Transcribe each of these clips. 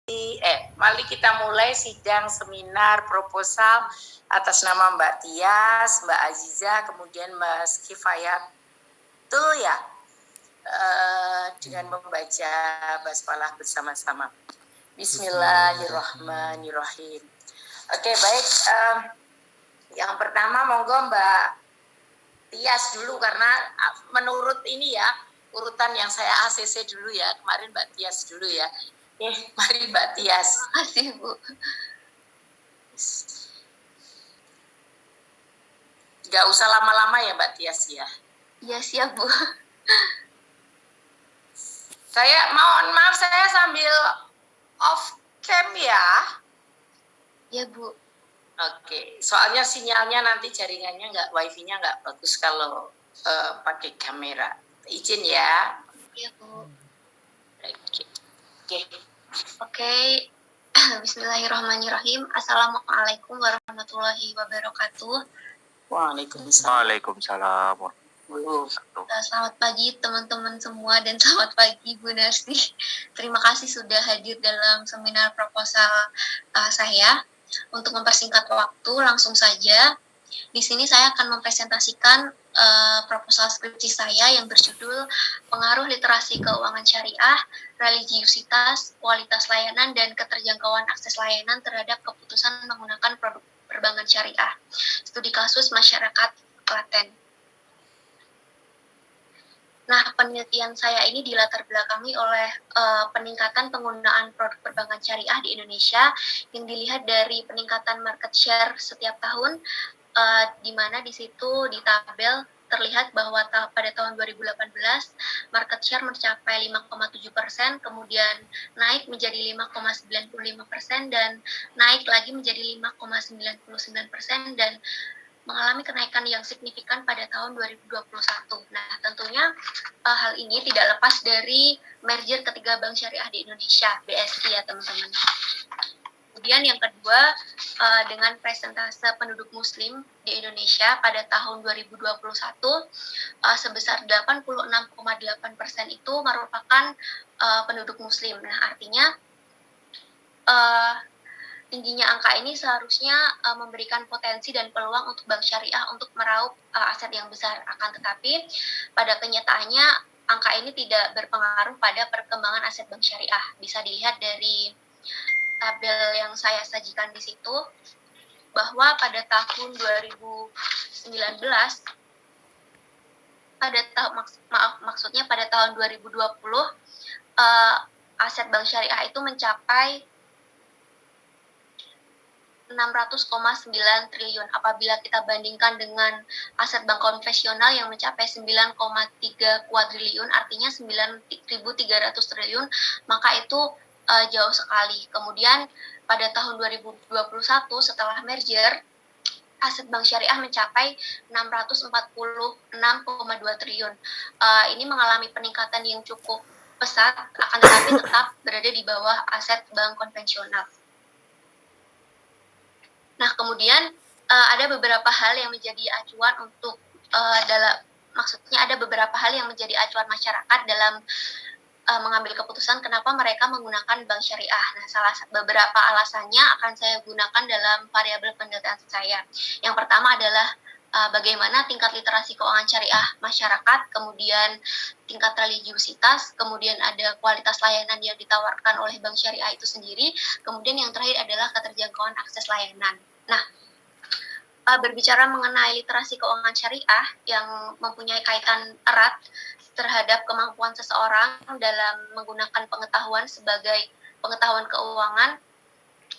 Mari kita mulai sidang seminar proposal atas nama Mbak Tias, Mbak Aziza, kemudian Mas Kifayat. Betul ya? Dengan membaca basmalah bersama-sama. Bismillahirrahmanirrahim. Oke, baik. Yang pertama monggo Mbak Tias dulu, karena menurut ini ya, urutan yang saya ACC dulu ya. Kemarin Mbak Tias dulu ya. Mari Mbak Tias. Terima kasih, Bu. Nggak usah lama-lama ya Mbak Tias ya. Iya, siap, Bu. Saya mohon maaf, saya sambil off cam ya. Iya, Bu. Oke, soalnya sinyalnya nanti jaringannya nggak, wifi-nya nggak bagus kalau pakai kamera. Izin ya. Iya, Bu. Oke. Bismillahirrahmanirrahim. Assalamualaikum warahmatullahi wabarakatuh. Waalaikumsalam. Selamat pagi teman-teman semua dan selamat pagi Bu Narsi. Terima kasih sudah hadir dalam seminar proposal saya. Untuk mempersingkat waktu, langsung saja. Di sini saya akan mempresentasikan proposal skripsi saya yang berjudul Pengaruh Literasi Keuangan Syariah, Religiusitas, Kualitas Layanan, dan Keterjangkauan Akses Layanan terhadap Keputusan Menggunakan Produk Perbankan Syariah. Studi kasus masyarakat Klaten. Nah, penelitian saya ini dilatar belakangi oleh peningkatan penggunaan produk perbankan syariah di Indonesia yang dilihat dari peningkatan market share setiap tahun, di mana di situ di tabel terlihat bahwa pada tahun 2018 market share mencapai 5,7%, kemudian naik menjadi 5,95% dan naik lagi menjadi 5,99% dan mengalami kenaikan yang signifikan pada tahun 2021. Nah, tentunya hal ini tidak lepas dari merger ketiga bank syariah di Indonesia, BSI ya teman-teman. Kemudian yang kedua, dengan persentase penduduk muslim di Indonesia pada tahun 2021 sebesar 86,8% itu merupakan penduduk muslim. Nah, artinya tingginya angka ini seharusnya memberikan potensi dan peluang untuk bank syariah untuk meraup aset yang besar. Akan tetapi pada kenyataannya angka ini tidak berpengaruh pada perkembangan aset bank syariah. Bisa dilihat dari tabel yang saya sajikan di situ bahwa pada tahun 2019 pada tahun 2020 aset bank syariah itu mencapai 600,9 triliun apabila kita bandingkan dengan aset bank konvensional yang mencapai 9,3 kuadriliun, artinya 9.300 triliun, maka itu jauh sekali. Kemudian pada tahun 2021 setelah merger, aset bank syariah mencapai 646,2 triliun. Ini mengalami peningkatan yang cukup pesat, akan tetapi tetap berada di bawah aset bank konvensional. Nah, kemudian ada beberapa hal yang menjadi acuan untuk ada beberapa hal yang menjadi acuan masyarakat dalam mengambil keputusan kenapa mereka menggunakan bank syariah. Nah, beberapa alasannya akan saya gunakan dalam variabel penelitian saya. Yang pertama adalah bagaimana tingkat literasi keuangan syariah masyarakat, kemudian tingkat religiusitas, kemudian ada kualitas layanan yang ditawarkan oleh bank syariah itu sendiri, kemudian yang terakhir adalah keterjangkauan akses layanan. Nah, berbicara mengenai literasi keuangan syariah yang mempunyai kaitan erat terhadap kemampuan seseorang dalam menggunakan pengetahuan sebagai pengetahuan keuangan,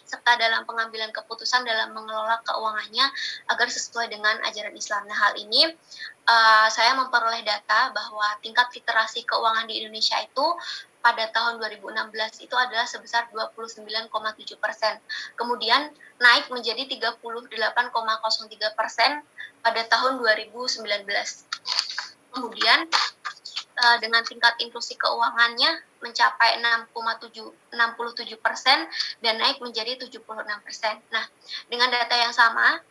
serta dalam pengambilan keputusan dalam mengelola keuangannya agar sesuai dengan ajaran Islam. Nah, hal ini saya memperoleh data bahwa tingkat literasi keuangan di Indonesia itu pada tahun 2016 itu adalah sebesar 29,7%. Kemudian naik menjadi 38,03% pada tahun 2019. Kemudian dengan tingkat inklusi keuangannya mencapai 67% dan naik menjadi 76%. Nah, dengan data yang sama,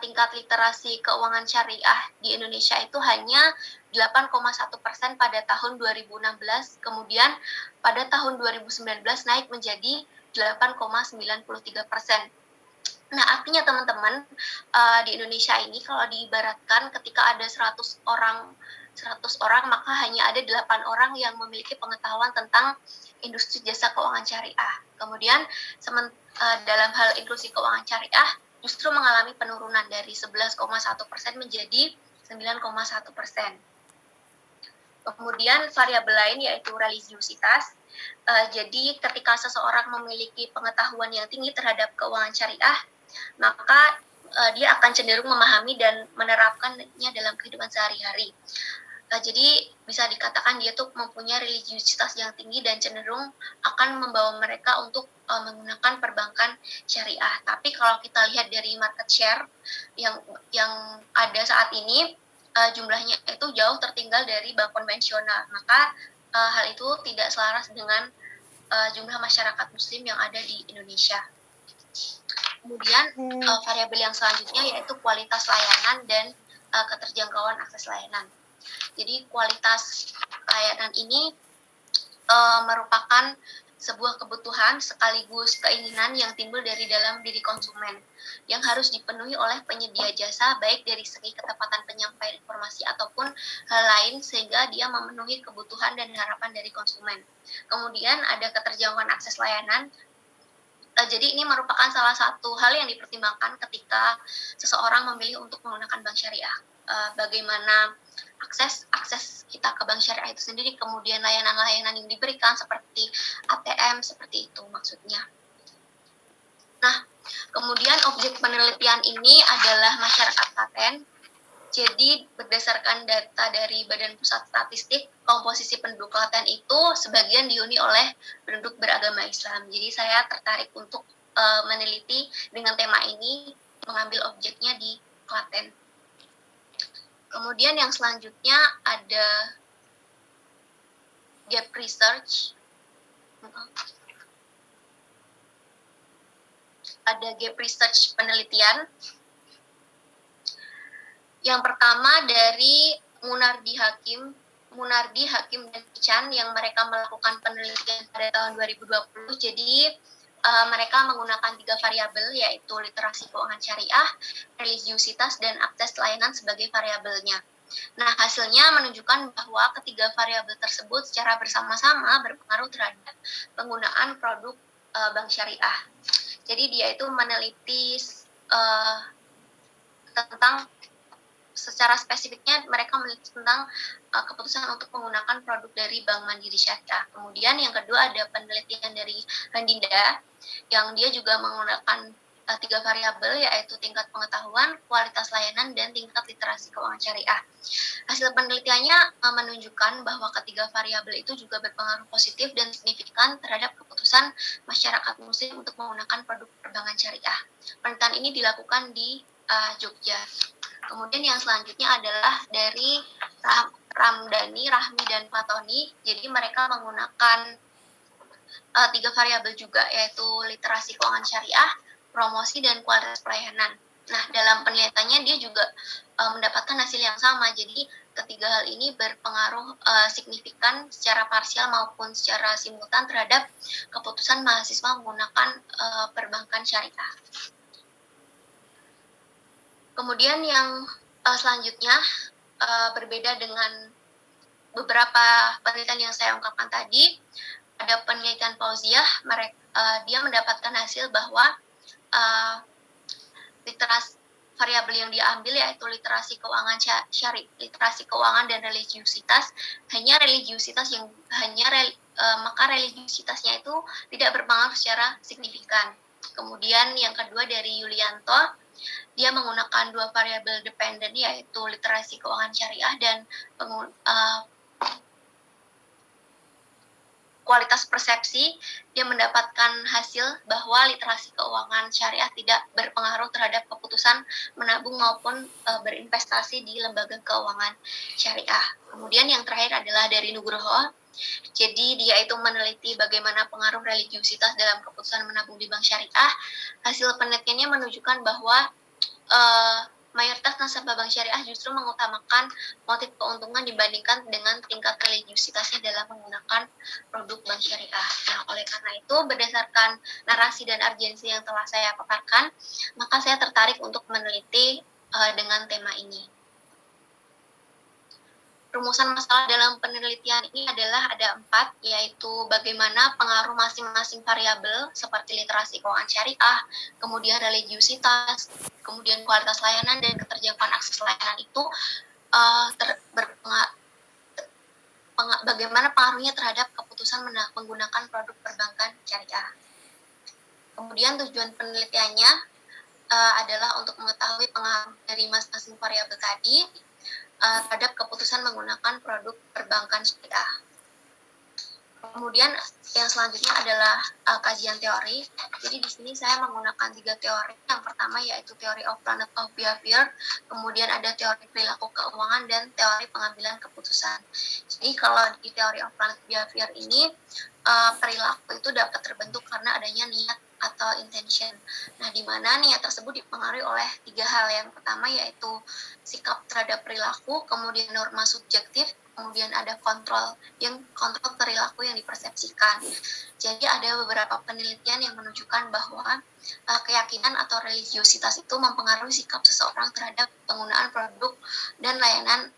tingkat literasi keuangan syariah di Indonesia itu hanya 8,1% pada tahun 2016, kemudian pada tahun 2019 naik menjadi 8,93%. Nah, artinya teman-teman, di Indonesia ini kalau diibaratkan ketika ada 100 orang maka hanya ada 8 orang yang memiliki pengetahuan tentang industri jasa keuangan syariah. Kemudian dalam hal inklusi keuangan syariah justru mengalami penurunan dari 11,1% menjadi 9,1%. Kemudian variabel lain yaitu religiusitas. Jadi ketika seseorang memiliki pengetahuan yang tinggi terhadap keuangan syariah, maka dia akan cenderung memahami dan menerapkannya dalam kehidupan sehari-hari. Jadi bisa dikatakan dia tuh mempunyai religiusitas yang tinggi dan cenderung akan membawa mereka untuk menggunakan perbankan syariah. Tapi kalau kita lihat dari market share yang ada saat ini, jumlahnya itu jauh tertinggal dari bank konvensional. Maka hal itu tidak selaras dengan jumlah masyarakat muslim yang ada di Indonesia. Kemudian variabel yang selanjutnya yaitu kualitas layanan dan keterjangkauan akses layanan. Jadi kualitas layanan ini merupakan sebuah kebutuhan sekaligus keinginan yang timbul dari dalam diri konsumen yang harus dipenuhi oleh penyedia jasa baik dari segi ketepatan penyampaian informasi ataupun hal lain sehingga dia memenuhi kebutuhan dan harapan dari konsumen. Kemudian ada keterjangkauan akses layanan. Jadi ini merupakan salah satu hal yang dipertimbangkan ketika seseorang memilih untuk menggunakan bank syariah. Bagaimana akses kita ke bank syariah itu sendiri, kemudian layanan-layanan yang diberikan seperti ATM, seperti itu maksudnya. Nah, kemudian objek penelitian ini adalah masyarakat Klaten. Jadi berdasarkan data dari Badan Pusat Statistik, komposisi penduduk Klaten itu sebagian dihuni oleh penduduk beragama Islam. Jadi saya tertarik untuk meneliti dengan tema ini, mengambil objeknya di Klaten. Kemudian yang selanjutnya ada gap research. Ada gap research penelitian. Yang pertama dari Munardi Hakim dan Chan yang mereka melakukan penelitian pada tahun 2020. Jadi mereka menggunakan 3 variabel yaitu literasi keuangan syariah, religiusitas, dan akses layanan sebagai variabelnya. Nah, hasilnya menunjukkan bahwa ketiga variabel tersebut secara bersama-sama berpengaruh terhadap penggunaan produk bank syariah. Jadi dia itu meneliti tentang secara spesifiknya mereka meneliti tentang keputusan untuk menggunakan produk dari Bank Mandiri Syariah. Kemudian yang kedua ada penelitian dari Handinda yang dia juga menggunakan 3 variabel yaitu tingkat pengetahuan, kualitas layanan, dan tingkat literasi keuangan syariah. Hasil penelitiannya menunjukkan bahwa ketiga variabel itu juga berpengaruh positif dan signifikan terhadap keputusan masyarakat muslim untuk menggunakan produk perbankan syariah. Penelitian ini dilakukan di Jogja. Kemudian yang selanjutnya adalah dari Rahmi, dan Fatoni. Jadi mereka menggunakan 3 variabel juga yaitu literasi keuangan syariah, promosi, dan kualitas pelayanan. Nah, dalam penelitiannya dia juga mendapatkan hasil yang sama. Jadi ketiga hal ini berpengaruh signifikan secara parsial maupun secara simultan terhadap keputusan mahasiswa menggunakan perbankan syariah. Kemudian yang selanjutnya berbeda dengan beberapa penelitian yang saya ungkapkan tadi, ada penelitian Fauziah, dia mendapatkan hasil bahwa literasi variabel yang diambil yaitu literasi keuangan literasi keuangan dan religiusitas, maka religiusitasnya itu tidak berpengaruh secara signifikan. Kemudian yang kedua dari Yulianto, dia menggunakan 2 variabel dependen yaitu literasi keuangan syariah dan kualitas persepsi. Dia mendapatkan hasil bahwa literasi keuangan syariah tidak berpengaruh terhadap keputusan menabung maupun berinvestasi di lembaga keuangan syariah. Kemudian yang terakhir adalah dari Nugroho. Jadi dia itu meneliti bagaimana pengaruh religiusitas dalam keputusan menabung di bank syariah. Hasil penelitiannya menunjukkan bahwa mayoritas nasabah bank syariah justru mengutamakan motif keuntungan dibandingkan dengan tingkat religiusitasnya dalam menggunakan produk bank syariah. Nah, oleh karena itu, berdasarkan narasi dan urgensi yang telah saya paparkan, maka saya tertarik untuk meneliti dengan tema ini. Rumusan masalah dalam penelitian ini adalah ada 4, yaitu bagaimana pengaruh masing-masing variabel seperti literasi keuangan syariah, kemudian religiusitas, kemudian kualitas layanan, dan keterjangkauan akses layanan itu bagaimana pengaruhnya terhadap keputusan menggunakan produk perbankan syariah. Kemudian tujuan penelitiannya adalah untuk mengetahui pengaruh dari masing-masing variabel tadi terhadap keputusan menggunakan produk perbankan syariah. Kemudian yang selanjutnya adalah kajian teori. Jadi di sini saya menggunakan 3 teori. Yang pertama yaitu teori of planet of behavior, kemudian ada teori perilaku keuangan, dan teori pengambilan keputusan. Jadi kalau di teori of planet behavior ini, perilaku itu dapat terbentuk karena adanya niat atau intention. Nah, di mana niat tersebut dipengaruhi oleh 3 hal. Yang pertama yaitu sikap terhadap perilaku, kemudian norma subjektif, kemudian ada kontrol perilaku yang dipersepsikan. Jadi ada beberapa penelitian yang menunjukkan bahwa keyakinan atau religiusitas itu mempengaruhi sikap seseorang terhadap penggunaan produk dan layanan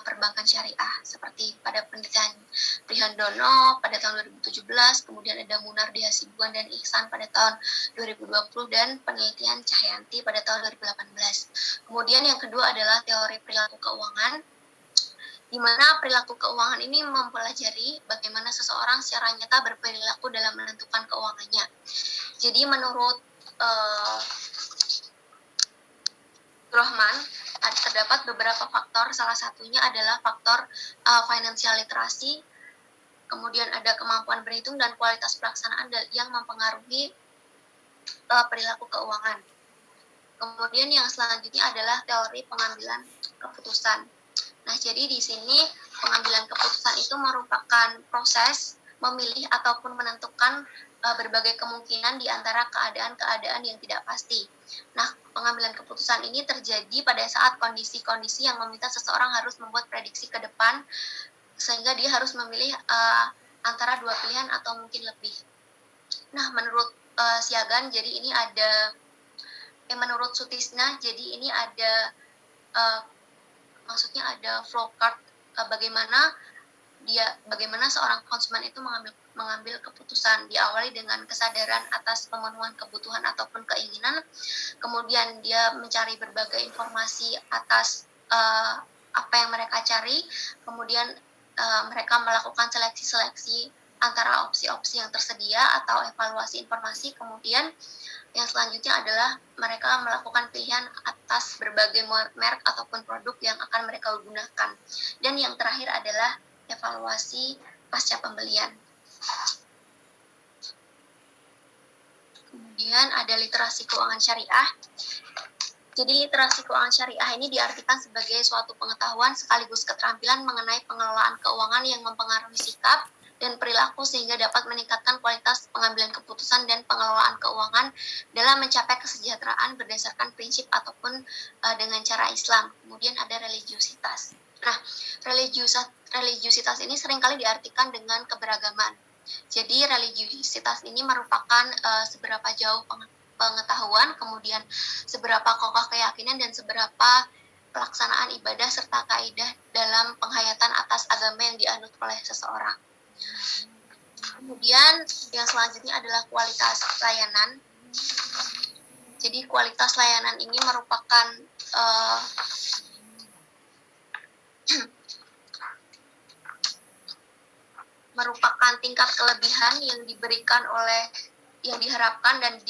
perbankan syariah, seperti pada penelitian Prihandono pada tahun 2017, kemudian ada Munardi Hasibuan dan Ihsan pada tahun 2020, dan penelitian Cahyanti pada tahun 2018. Kemudian yang kedua adalah teori perilaku keuangan, di mana perilaku keuangan ini mempelajari bagaimana seseorang secara nyata berperilaku dalam menentukan keuangannya. Jadi menurut Rohman, terdapat beberapa faktor, salah satunya adalah faktor financial literacy, kemudian ada kemampuan berhitung dan kualitas pelaksanaan yang mempengaruhi perilaku keuangan. Kemudian yang selanjutnya adalah teori pengambilan keputusan. Nah, jadi di sini pengambilan keputusan itu merupakan proses memilih ataupun menentukan berbagai kemungkinan di antara keadaan-keadaan yang tidak pasti. Nah, pengambilan keputusan ini terjadi pada saat kondisi-kondisi yang meminta seseorang harus membuat prediksi ke depan, sehingga dia harus memilih antara 2 pilihan atau mungkin lebih. Nah, menurut Siagan, jadi ini ada, menurut Sutisna, jadi ini ada, maksudnya ada flow chart bagaimana seorang konsumen itu mengambil keputusan, diawali dengan kesadaran atas pemenuhan kebutuhan ataupun keinginan, kemudian dia mencari berbagai informasi atas apa yang mereka cari, kemudian mereka melakukan seleksi-seleksi antara opsi-opsi yang tersedia atau evaluasi informasi, kemudian yang selanjutnya adalah mereka melakukan pilihan atas berbagai merek ataupun produk yang akan mereka gunakan. Dan yang terakhir adalah evaluasi pasca pembelian. Kemudian ada literasi keuangan syariah. Jadi literasi keuangan syariah ini diartikan sebagai suatu pengetahuan sekaligus keterampilan mengenai pengelolaan keuangan yang mempengaruhi sikap dan perilaku sehingga dapat meningkatkan kualitas pengambilan keputusan dan pengelolaan keuangan dalam mencapai kesejahteraan berdasarkan prinsip ataupun dengan cara Islam. Kemudian ada religiusitas. Nah, religiusitas ini seringkali diartikan dengan keberagaman. Jadi religiusitas ini merupakan seberapa jauh pengetahuan, kemudian seberapa kokoh keyakinan dan seberapa pelaksanaan ibadah serta kaidah dalam penghayatan atas agama yang dianut oleh seseorang. Kemudian yang selanjutnya adalah kualitas layanan. Jadi kualitas layanan ini merupakan tingkat kelebihan yang diberikan yang diharapkan dan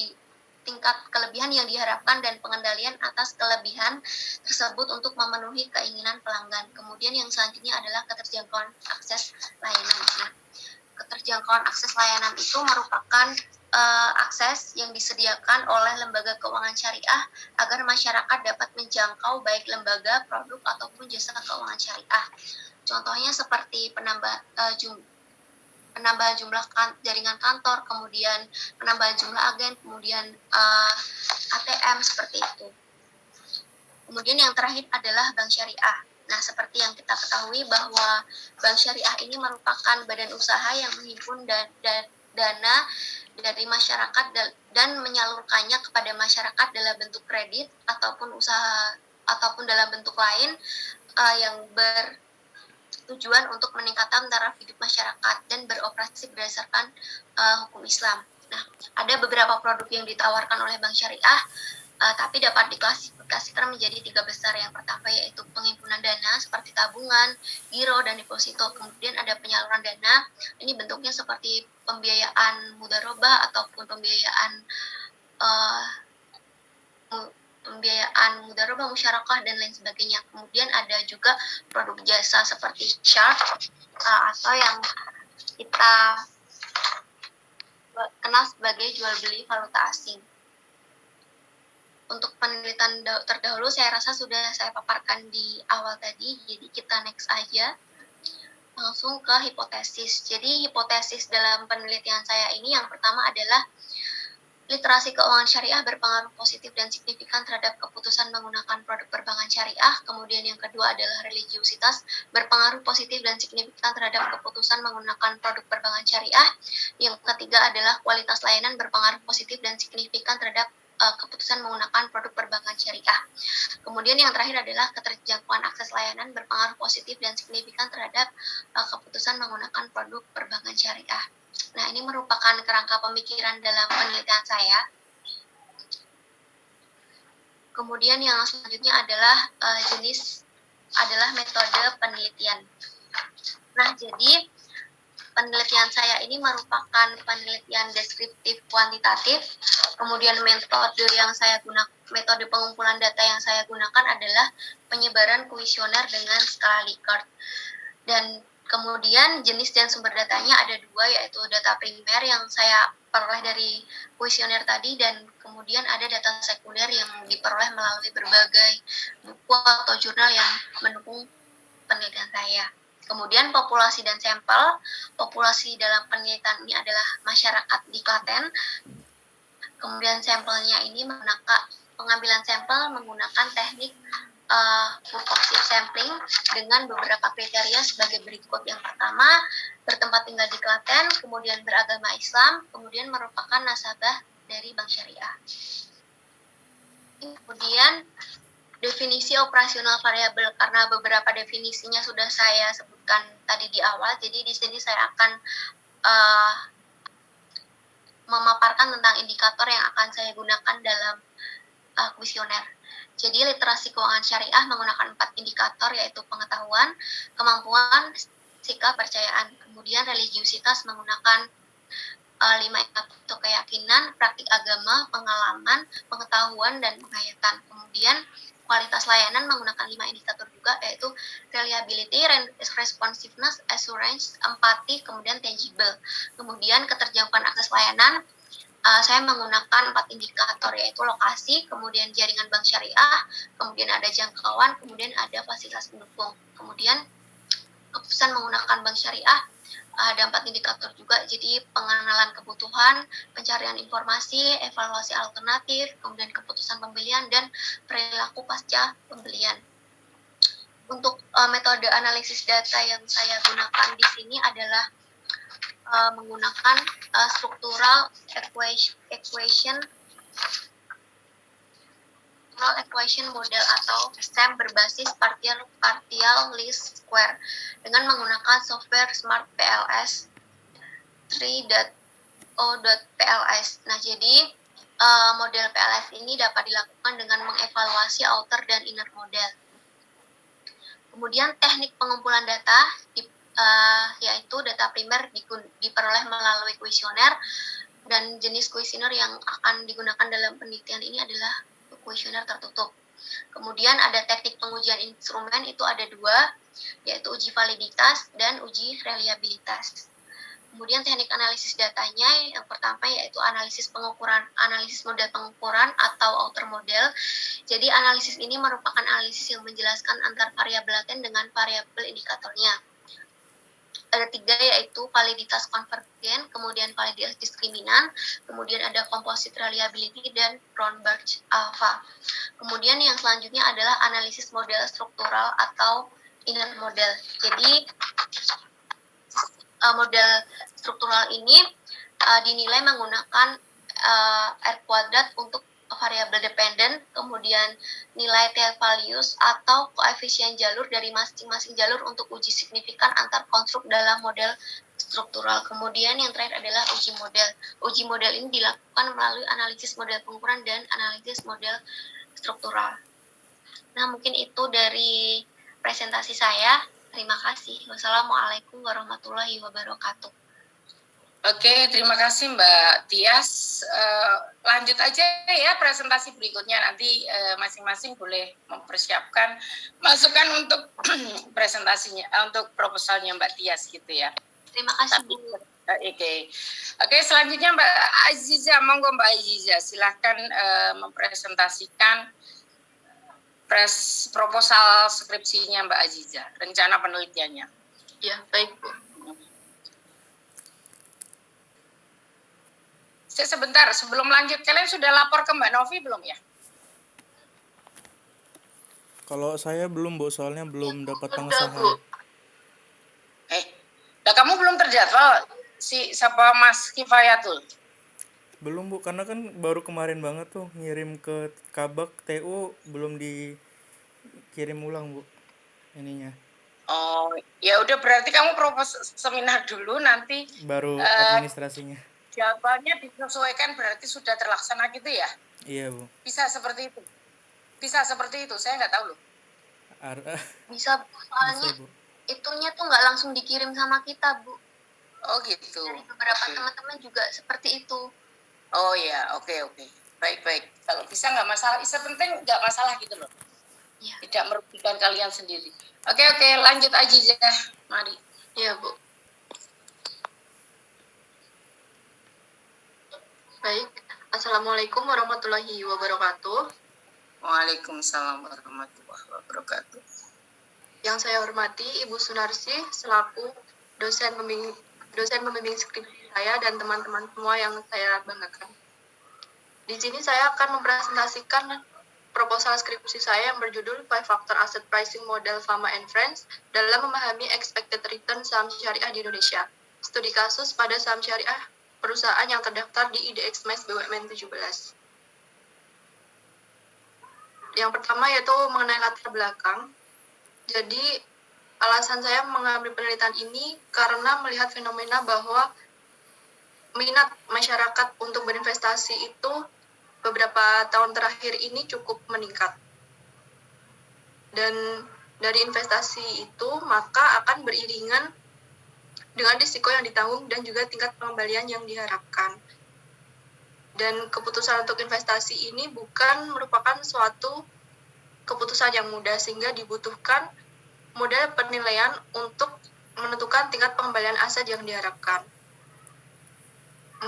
tingkat kelebihan yang diharapkan dan pengendalian atas kelebihan tersebut untuk memenuhi keinginan pelanggan. Kemudian yang selanjutnya adalah keterjangkauan akses layanan. Nah, keterjangkauan akses layanan itu merupakan akses yang disediakan oleh lembaga keuangan syariah agar masyarakat dapat menjangkau baik lembaga, produk, ataupun jasa keuangan syariah. Contohnya seperti penambahan jumlah jaringan kantor, kemudian penambahan jumlah agen, kemudian ATM, seperti itu. Kemudian yang terakhir adalah bank syariah. Nah, seperti yang kita ketahui bahwa bank syariah ini merupakan badan usaha yang menghimpun dana dari masyarakat dan menyalurkannya kepada masyarakat dalam bentuk kredit ataupun usaha ataupun dalam bentuk lain yang bertujuan untuk meningkatkan taraf hidup masyarakat dan beroperasi berdasarkan hukum Islam. Nah, ada beberapa produk yang ditawarkan oleh bank syariah, tapi dapat diklasifikasikan menjadi 3 besar. Yang pertama yaitu penghimpunan dana seperti tabungan, giro, dan deposito. Kemudian ada penyaluran dana, ini bentuknya seperti pembiayaan mudharabah ataupun pembiayaan mudharabah, musyarakah, dan lain sebagainya. Kemudian ada juga produk jasa seperti shark atau yang kita kenal sebagai jual beli valuta asing. Untuk penelitian terdahulu saya rasa sudah saya paparkan di awal tadi, jadi kita next aja langsung ke hipotesis. Jadi hipotesis dalam penelitian saya ini yang pertama adalah literasi keuangan syariah berpengaruh positif dan signifikan terhadap keputusan menggunakan produk perbankan syariah. Kemudian yang kedua adalah religiusitas berpengaruh positif dan signifikan terhadap keputusan menggunakan produk perbankan syariah. Yang ketiga adalah kualitas layanan berpengaruh positif dan signifikan terhadap keputusan menggunakan produk perbankan syariah. Kemudian yang terakhir adalah keterjangkauan akses layanan berpengaruh positif dan signifikan terhadap keputusan menggunakan produk perbankan syariah. Nah, ini merupakan kerangka pemikiran dalam penelitian saya. Kemudian yang selanjutnya adalah metode penelitian. Nah, jadi penelitian saya ini merupakan penelitian deskriptif kuantitatif. Kemudian metode pengumpulan data yang saya gunakan adalah penyebaran kuesioner dengan skala Likert. Dan kemudian jenis dan sumber datanya ada 2, yaitu data primer yang saya peroleh dari kuesioner tadi, dan kemudian ada data sekunder yang diperoleh melalui berbagai buku atau jurnal yang mendukung penelitian saya. Kemudian populasi dan sampel. Populasi dalam penelitian ini adalah masyarakat di Klaten. Kemudian sampelnya ini pengambilan sampel menggunakan teknik purposive sampling dengan beberapa kriteria sebagai berikut. Yang pertama, bertempat tinggal di Klaten, kemudian beragama Islam, kemudian merupakan nasabah dari bank syariah. Kemudian definisi operasional variabel, karena beberapa definisinya sudah saya sebutkan tadi di awal, jadi di sini saya akan memaparkan tentang indikator yang akan saya gunakan dalam kuesioner. Jadi literasi keuangan syariah menggunakan 4 indikator, yaitu pengetahuan, kemampuan, sikap, kepercayaan. Kemudian religiusitas menggunakan 5 indikator, keyakinan, praktik agama, pengalaman, pengetahuan, dan penghayatan. Kemudian kualitas layanan menggunakan 5 indikator juga, yaitu reliability, responsiveness, assurance, empati, kemudian tangible. Kemudian keterjangkauan akses layanan, saya menggunakan 4 indikator, yaitu lokasi, kemudian jaringan bank syariah, kemudian ada jangkauan, kemudian ada fasilitas pendukung. Kemudian keputusan menggunakan bank syariah ada 4 indikator juga, jadi pengenalan kebutuhan, pencarian informasi, evaluasi alternatif, kemudian keputusan pembelian, dan perilaku pasca pembelian. Untuk metode analisis data yang saya gunakan di sini adalah menggunakan structural equation model atau SEM berbasis partial least square dengan menggunakan software Smart PLS 3.0.pls. Nah, jadi model PLS ini dapat dilakukan dengan mengevaluasi outer dan inner model. Kemudian teknik pengumpulan data yaitu data primer diperoleh melalui kuesioner, dan jenis kuesioner yang akan digunakan dalam penelitian ini adalah kuesioner tertutup. Kemudian ada teknik pengujian instrumen, itu ada 2, yaitu uji validitas dan uji reliabilitas. Kemudian teknik analisis datanya yang pertama yaitu analisis model pengukuran atau outer model. Jadi analisis ini merupakan analisis yang menjelaskan antar variabel laten dengan variabel indikatornya. ada 3, yaitu validitas konvergen, kemudian validitas diskriminan, kemudian ada composite reliability, dan Cronbach alpha. Kemudian yang selanjutnya adalah analisis model struktural atau inner model. Jadi model struktural ini dinilai menggunakan R kuadrat untuk variabel dependent, kemudian nilai tail values atau koefisien jalur dari masing-masing jalur untuk uji signifikan antar konstruk dalam model struktural. Kemudian yang terakhir adalah uji model. Uji model ini dilakukan melalui analisis model pengukuran dan analisis model struktural. Nah, mungkin itu dari presentasi saya. Terima kasih. Wassalamualaikum warahmatullahi wabarakatuh. Oke, terima kasih Mbak Tias. Lanjut aja ya presentasi berikutnya. Nanti masing-masing boleh mempersiapkan masukan untuk presentasinya, untuk proposalnya Mbak Tias gitu ya. Terima kasih Bu. Oke, selanjutnya Mbak Aziza, monggo Mbak Aziza, silahkan mempresentasikan proposal skripsinya Mbak Aziza, rencana penelitiannya. Ya, baik Bu. Sebentar, sebelum lanjut, kalian sudah lapor ke Mbak Novi belum ya? Kalau saya belum, Bu, soalnya belum dapat Sudah, pengesahan. Bu. Kamu belum terjadwal siapa Mas Kifayatul? Belum, Bu, karena kan baru kemarin banget tuh ngirim ke Kabak TU, belum dikirim ulang, Bu, ininya. Oh, ya udah berarti kamu propose seminar dulu, nanti Baru administrasinya. jadwalnya disesuaikan, berarti sudah terlaksana gitu ya? Iya, Bu. Bisa seperti itu? Bisa seperti itu, saya nggak tahu loh. Bisa, Bu. Soalnya Bisa, Bu. itunya tuh nggak langsung dikirim sama kita, Bu. Oh gitu. Dari beberapa teman-teman juga seperti itu. Oh ya, oke. Baik. Kalau bisa nggak masalah, penting nggak masalah gitu loh. Ya. Tidak merugikan kalian sendiri. Oke, lanjut aja, mari. Iya, Bu. Baik. Assalamualaikum warahmatullahi wabarakatuh. Waalaikumsalam warahmatullahi wabarakatuh. Yang saya hormati Ibu Sunarsi selaku dosen pembimbing skripsi saya dan teman-teman semua yang saya banggakan. Di sini saya akan mempresentasikan proposal skripsi saya yang berjudul 5 Factor Asset Pricing Model Fama and Friends dalam memahami expected return saham syariah di Indonesia. Studi kasus pada saham syariah perusahaan yang terdaftar di IDX MES BUMN 17. Yang pertama yaitu mengenai latar belakang. Jadi alasan saya mengambil penelitian ini karena melihat fenomena bahwa minat masyarakat untuk berinvestasi itu beberapa tahun terakhir ini cukup meningkat. Dan dari investasi itu maka akan beriringan dengan risiko yang ditanggung dan juga tingkat pengembalian yang diharapkan. Dan keputusan untuk investasi ini bukan merupakan suatu keputusan yang mudah, sehingga dibutuhkan model penilaian untuk menentukan tingkat pengembalian aset yang diharapkan.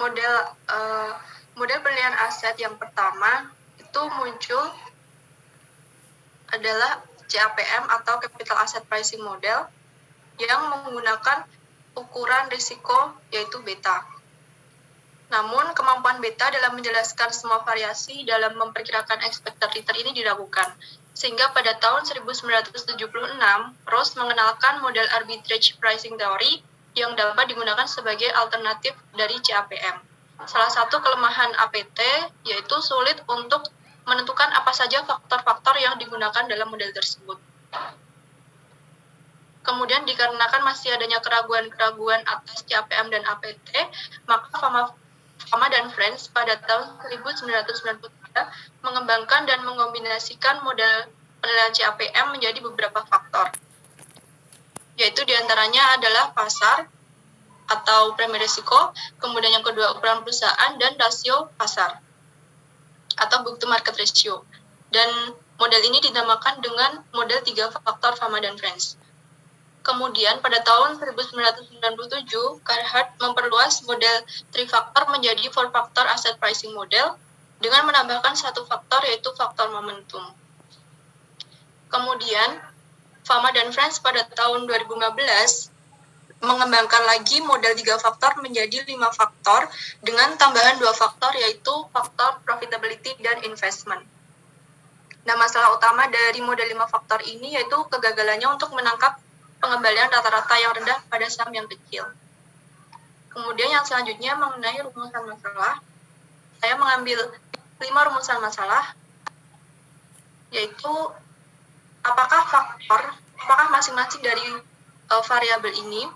Model penilaian aset yang pertama itu muncul adalah CAPM atau Capital Asset Pricing Model yang menggunakan ukuran risiko yaitu beta. Namun kemampuan beta dalam menjelaskan semua variasi dalam memperkirakan expected return ini diragukan. Sehingga pada tahun 1976, Ross mengenalkan model arbitrage pricing theory yang dapat digunakan sebagai alternatif dari CAPM. Salah satu kelemahan APT yaitu sulit untuk menentukan apa saja faktor-faktor yang digunakan dalam model tersebut. Kemudian dikarenakan masih adanya keraguan-keraguan atas CAPM dan APT, maka Fama dan Friends pada tahun 1993 mengembangkan dan mengombinasikan model penilaian CAPM menjadi beberapa faktor. Yaitu diantaranya adalah pasar atau premi risiko, kemudian yang kedua ukuran perusahaan dan rasio pasar atau book to market ratio. Dan model ini dinamakan dengan model 3 faktor Fama dan Friends. Kemudian pada tahun 1997, Carhart memperluas model 3 faktor menjadi 4 faktor asset pricing model dengan menambahkan satu faktor yaitu faktor momentum. Kemudian Fama dan Friends pada tahun 2015 mengembangkan lagi model 3 faktor menjadi 5 faktor dengan tambahan 2 faktor, yaitu faktor profitability dan investment. Nah, masalah utama dari model 5 faktor ini yaitu kegagalannya untuk menangkap pengembalian rata-rata yang rendah pada saham yang kecil. Kemudian yang selanjutnya mengenai rumusan masalah, saya mengambil 5 rumusan masalah, yaitu apakah masing-masing dari variabel ini,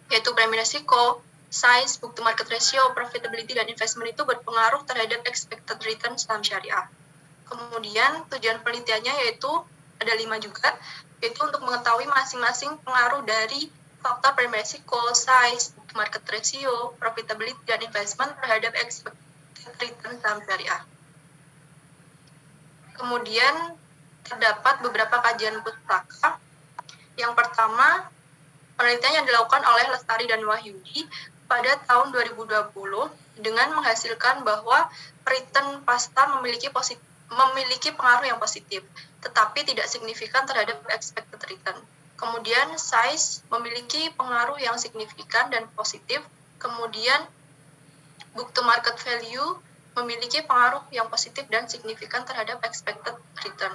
yaitu premi risiko, size, book to market ratio, profitability, dan investment itu berpengaruh terhadap expected return saham syariah. Kemudian tujuan penelitiannya yaitu ada 5 juga, yaitu untuk mengetahui masing-masing pengaruh dari faktor premi risiko, size, book to market ratio, profitability, dan investment terhadap expected return saham syariah. Kemudian terdapat beberapa kajian pustaka. Yang pertama, penelitian yang dilakukan oleh Lestari dan Wahyudi pada tahun 2020 dengan menghasilkan bahwa return pasar memiliki pengaruh yang positif, tetapi tidak signifikan terhadap expected return. Kemudian size memiliki pengaruh yang signifikan dan positif. Kemudian book to market value memiliki pengaruh yang positif dan signifikan terhadap expected return.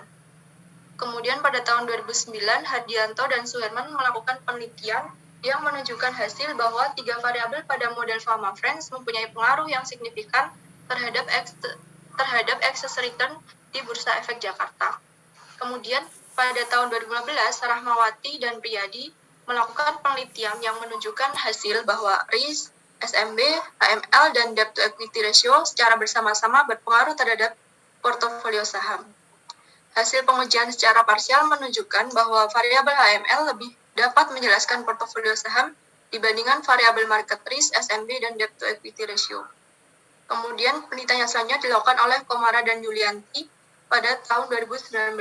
Kemudian pada tahun 2009, Hardianto dan Suherman melakukan penelitian yang menunjukkan hasil bahwa 3 variabel pada model Fama Friends mempunyai pengaruh yang signifikan terhadap excess return di Bursa Efek Jakarta. Kemudian pada tahun 2015, Rahmawati dan Priyadi melakukan penelitian yang menunjukkan hasil bahwa risk, SMB, HML, dan debt to equity ratio secara bersama-sama berpengaruh terhadap portofolio saham. Hasil pengujian secara parsial menunjukkan bahwa variabel HML lebih dapat menjelaskan portofolio saham dibandingkan variabel market risk, SMB, dan debt to equity ratio. Kemudian penelitian selanjutnya dilakukan oleh Komara dan Yulianti pada tahun 2019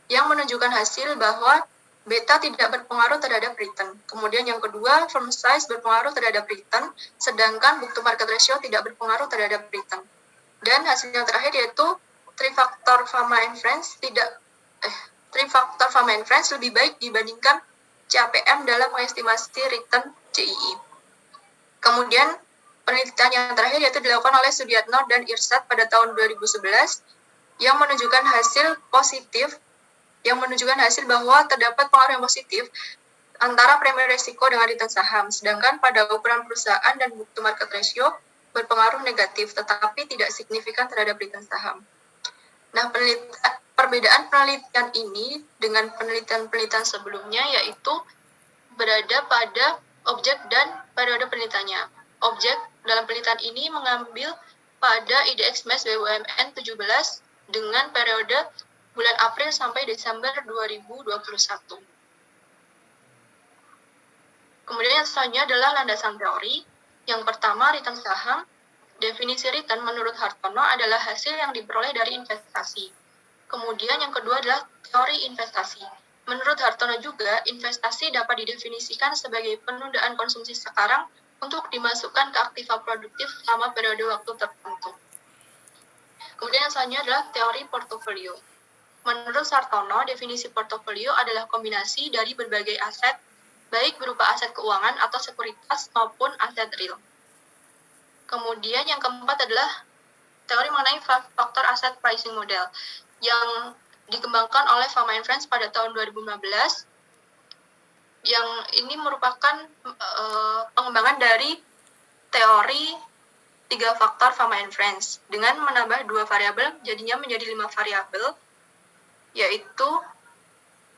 yang menunjukkan hasil bahwa beta tidak berpengaruh terhadap return. Kemudian yang kedua, firm size berpengaruh terhadap return, sedangkan book to market ratio tidak berpengaruh terhadap return. Dan hasil yang terakhir yaitu trifaktor Fama and Friends lebih baik dibandingkan CAPM dalam mengestimasi return CII. Kemudian penelitian yang terakhir yaitu dilakukan oleh Sudiatno dan Irsad pada tahun 2011 yang menunjukkan hasil bahwa terdapat pengaruh yang positif antara premi risiko dengan return saham, sedangkan pada ukuran perusahaan dan book to market ratio berpengaruh negatif, tetapi tidak signifikan terhadap return saham. Nah, perbedaan penelitian ini dengan penelitian-penelitian sebelumnya yaitu berada pada objek dan periode penelitiannya. Objek dalam penelitian ini mengambil pada IDX MES BUMN 17 dengan periode bulan April sampai Desember 2021. Kemudian yang selanjutnya adalah landasan teori. Yang pertama, return saham. Definisi return menurut Hartono adalah hasil yang diperoleh dari investasi. Kemudian yang kedua adalah teori investasi. Menurut Hartono juga, investasi dapat didefinisikan sebagai penundaan konsumsi sekarang untuk dimasukkan ke aktiva produktif selama periode waktu tertentu. Kemudian yang selanjutnya adalah teori portofolio. Menurut Hartono, definisi portofolio adalah kombinasi dari berbagai aset, baik berupa aset keuangan atau sekuritas maupun aset real. Kemudian yang keempat adalah teori mengenai faktor aset pricing model yang dikembangkan oleh Fama and Friends pada tahun 2015. Yang ini merupakan pengembangan dari teori 3 faktor Fama and Friends dengan menambah 2 variabel jadinya menjadi 5 variabel, yaitu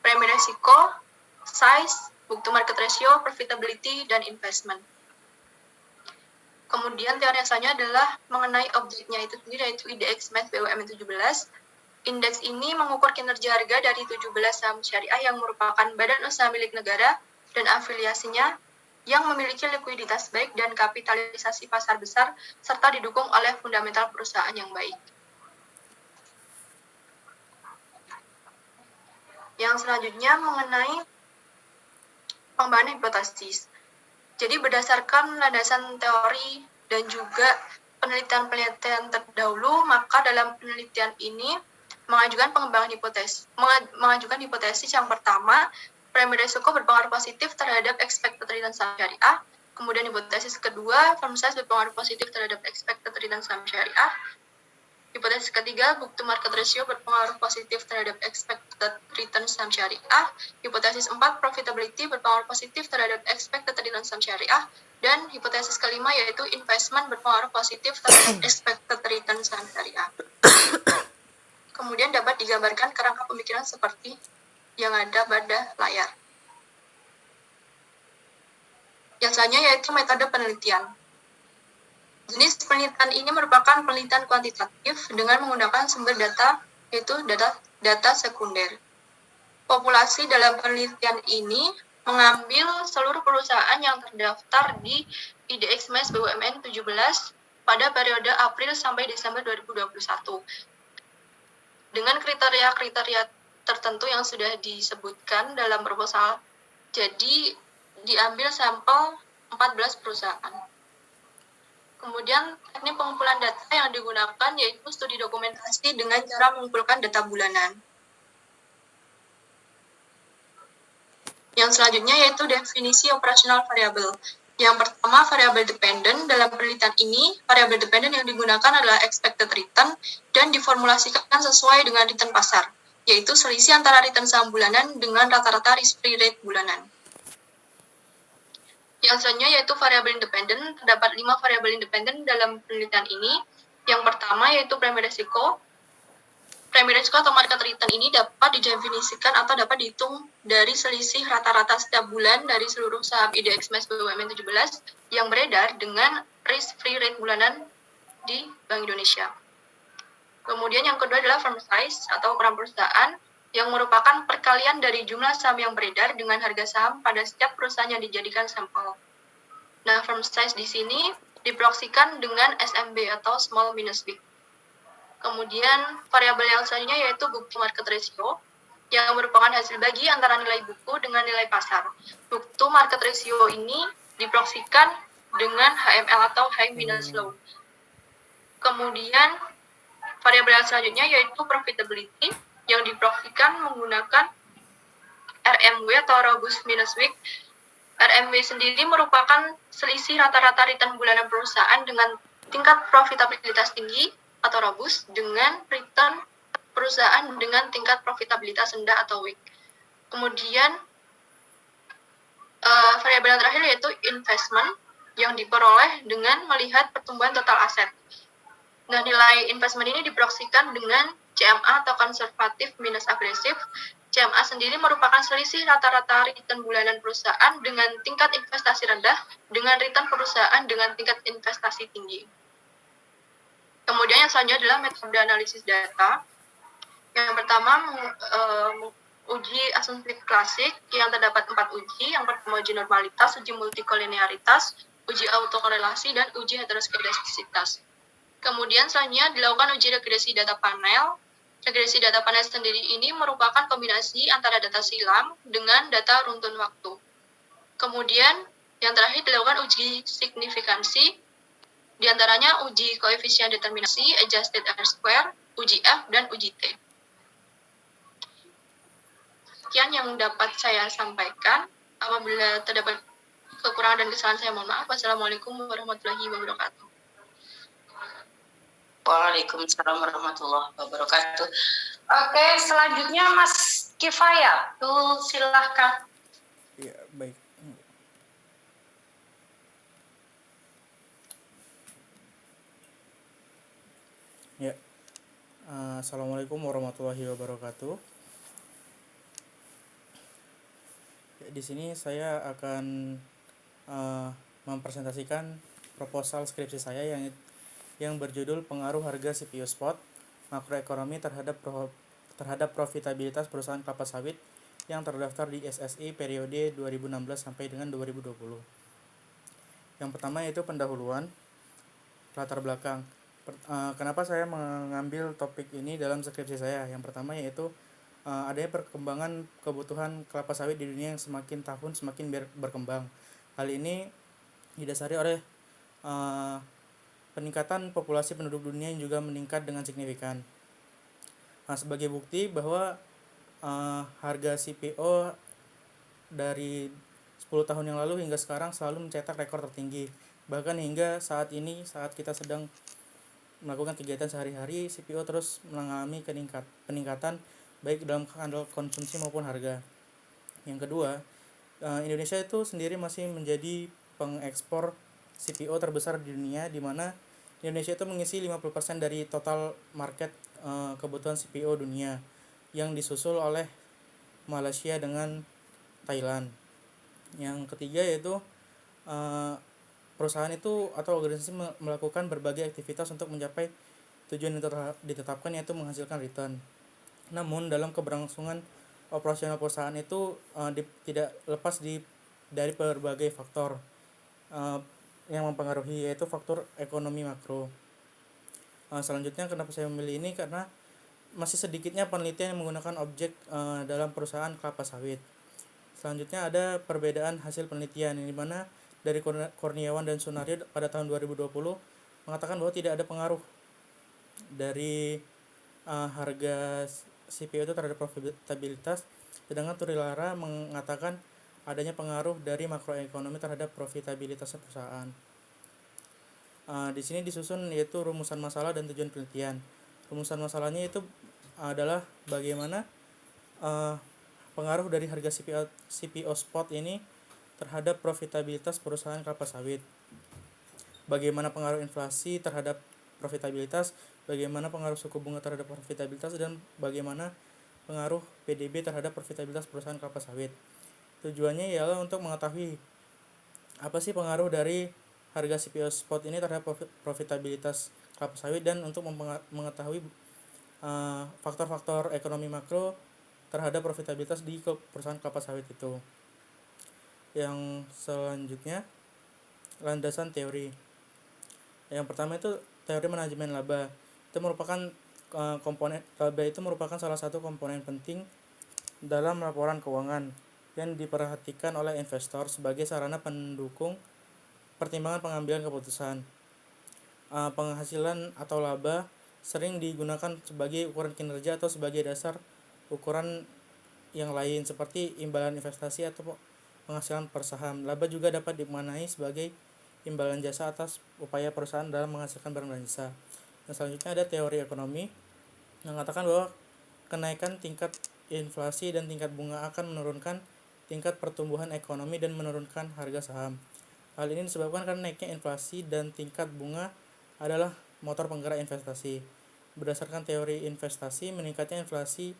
premi risiko, size, book to market ratio, profitability, dan investment. Kemudian teori yang selanjutnya adalah mengenai objeknya itu sendiri, yaitu IDX MES BUMN 17. Indeks ini mengukur kinerja harga dari 17 saham syariah yang merupakan badan usaha milik negara dan afiliasinya yang memiliki likuiditas baik dan kapitalisasi pasar besar serta didukung oleh fundamental perusahaan yang baik. Yang selanjutnya mengenai pengembangan hipotesis. Jadi berdasarkan landasan teori dan juga penelitian-penelitian terdahulu, maka dalam penelitian ini mengajukan hipotesis yang pertama premi resiko berpengaruh positif terhadap expected return saham syariah. Kemudian hipotesis kedua, firm size berpengaruh positif terhadap expected return saham syariah. Hipotesis ketiga, book to market ratio berpengaruh positif terhadap expected return saham syariah. Hipotesis 4, profitability berpengaruh positif terhadap expected return saham syariah. Dan hipotesis kelima yaitu investment berpengaruh positif terhadap expected return saham syariah. Kemudian dapat digambarkan kerangka pemikiran seperti yang ada pada layar. Yang selanjutnya yaitu metode penelitian. Jenis penelitian ini merupakan penelitian kuantitatif dengan menggunakan sumber data, yaitu data sekunder. Populasi dalam penelitian ini mengambil seluruh perusahaan yang terdaftar di IDX MES BUMN 17 pada periode April sampai Desember 2021. Dengan kriteria-kriteria tertentu yang sudah disebutkan dalam proposal, jadi diambil sampel 14 perusahaan. Kemudian teknik pengumpulan data yang digunakan yaitu studi dokumentasi dengan cara mengumpulkan data bulanan. Yang selanjutnya yaitu definisi operasional variabel. Yang pertama, variabel dependent. Dalam penelitian ini, variabel dependent yang digunakan adalah expected return dan diformulasikan sesuai dengan return pasar, yaitu selisih antara return saham bulanan dengan rata-rata risk-free rate bulanan. Yang selanjutnya yaitu variabel independen. Terdapat 5 variabel independen dalam penelitian ini. Yang pertama yaitu premi resiko. Premi resiko atau market return ini dapat didefinisikan atau dapat dihitung dari selisih rata-rata setiap bulan dari seluruh saham IDX MES BUMN 17 yang beredar dengan risk-free rate bulanan di Bank Indonesia. Kemudian yang kedua adalah firm size atau ukuran perusahaan, yang merupakan perkalian dari jumlah saham yang beredar dengan harga saham pada setiap perusahaan yang dijadikan sampel. Nah, firm size di sini diproksikan dengan SMB atau small minus big. Kemudian variabel yang selanjutnya yaitu book to market ratio, yang merupakan hasil bagi antara nilai buku dengan nilai pasar. Book to market ratio ini diproksikan dengan HML atau high minus low. Kemudian variabel yang selanjutnya yaitu profitability, yang diproksikan menggunakan RMW atau robust minus week. RMW sendiri merupakan selisih rata-rata return bulanan perusahaan dengan tingkat profitabilitas tinggi atau robust dengan return perusahaan dengan tingkat profitabilitas rendah atau weak. Kemudian variabel yang terakhir yaitu investment, yang diperoleh dengan melihat pertumbuhan total aset. Nah, nilai investment ini diproksikan dengan CMA atau konservatif minus agresif. CMA sendiri merupakan selisih rata-rata return bulanan perusahaan dengan tingkat investasi rendah dengan return perusahaan dengan tingkat investasi tinggi. Kemudian yang selanjutnya adalah metode analisis data. Yang pertama, uji asumsi klasik yang terdapat 4 uji. Yang pertama uji normalitas, uji multikolinearitas, uji autokorelasi, dan uji heteroskedastisitas. Kemudian selanjutnya dilakukan uji regresi data panel. Regresi data panel sendiri ini merupakan kombinasi antara data silam dengan data runtun waktu. Kemudian yang terakhir dilakukan uji signifikansi, diantaranya uji koefisien determinasi, adjusted R-square, uji F, dan uji T. Sekian yang dapat saya sampaikan. Apabila terdapat kekurangan dan kesalahan saya mohon maaf. Wassalamualaikum warahmatullahi wabarakatuh. Waalaikumsalam warahmatullahi wabarakatuh. Oke, selanjutnya Mas Kifaya, tuh silahkan. Ya, baik. Ya, Assalamualaikum warahmatullahi wabarakatuh. Ya, di sini saya akan mempresentasikan proposal skripsi saya yang berjudul pengaruh harga CPO spot makroekonomi terhadap profitabilitas perusahaan kelapa sawit yang terdaftar di SSI periode 2016 sampai dengan 2020. Yang pertama yaitu pendahuluan, latar belakang. Kenapa saya mengambil topik ini dalam skripsi saya? Yang pertama yaitu adanya perkembangan kebutuhan kelapa sawit di dunia yang semakin tahun semakin berkembang. Hal ini didasari oleh peningkatan populasi penduduk dunia yang juga meningkat dengan signifikan. Nah, sebagai bukti bahwa harga CPO dari 10 tahun yang lalu hingga sekarang selalu mencetak rekor tertinggi. Bahkan hingga saat ini, saat kita sedang melakukan kegiatan sehari-hari, CPO terus mengalami peningkatan baik dalam kandang konsumsi maupun harga. Yang kedua, Indonesia itu sendiri masih menjadi pengekspor CPO terbesar di dunia, di mana Indonesia itu mengisi 50% dari total market kebutuhan CPO dunia, yang disusul oleh Malaysia dengan Thailand. Yang ketiga yaitu perusahaan itu atau organisasi melakukan berbagai aktivitas untuk mencapai tujuan yang ditetapkan, yaitu menghasilkan return. Namun dalam keberlangsungan operasional perusahaan itu tidak lepas dari berbagai faktor yang mempengaruhi, yaitu faktor ekonomi makro. Selanjutnya kenapa saya memilih ini, karena masih sedikitnya penelitian yang menggunakan objek dalam perusahaan kelapa sawit. Selanjutnya ada perbedaan hasil penelitian, yang dimana dari Kurniawan dan Sunario pada tahun 2020 mengatakan bahwa tidak ada pengaruh dari harga CPO itu terhadap profitabilitas, sedangkan Turilara mengatakan adanya pengaruh dari makroekonomi terhadap profitabilitas perusahaan. Di sini disusun yaitu rumusan masalah dan tujuan penelitian. Rumusan masalahnya itu adalah bagaimana pengaruh dari harga CPO spot ini terhadap profitabilitas perusahaan kelapa sawit. Bagaimana pengaruh inflasi terhadap profitabilitas, bagaimana pengaruh suku bunga terhadap profitabilitas, dan bagaimana pengaruh PDB terhadap profitabilitas perusahaan kelapa sawit. Tujuannya ialah untuk mengetahui apa sih pengaruh dari harga CPO spot ini terhadap profitabilitas kelapa sawit, dan untuk mengetahui faktor-faktor ekonomi makro terhadap profitabilitas di perusahaan kelapa sawit itu. Yang selanjutnya, landasan teori. Yang pertama itu teori manajemen laba. Itu merupakan komponen laba itu merupakan salah satu komponen penting dalam laporan keuangan yang diperhatikan oleh investor sebagai sarana pendukung pertimbangan pengambilan keputusan. Penghasilan atau laba sering digunakan sebagai ukuran kinerja atau sebagai dasar ukuran yang lain seperti imbalan investasi atau penghasilan per saham. Laba juga dapat dimaknai sebagai imbalan jasa atas upaya perusahaan dalam menghasilkan barang dan jasa. Dan selanjutnya ada teori ekonomi yang mengatakan bahwa kenaikan tingkat inflasi dan tingkat bunga akan menurunkan tingkat pertumbuhan ekonomi dan menurunkan harga saham. Hal ini disebabkan karena naiknya inflasi dan tingkat bunga adalah motor penggerak investasi. Berdasarkan teori investasi, meningkatnya inflasi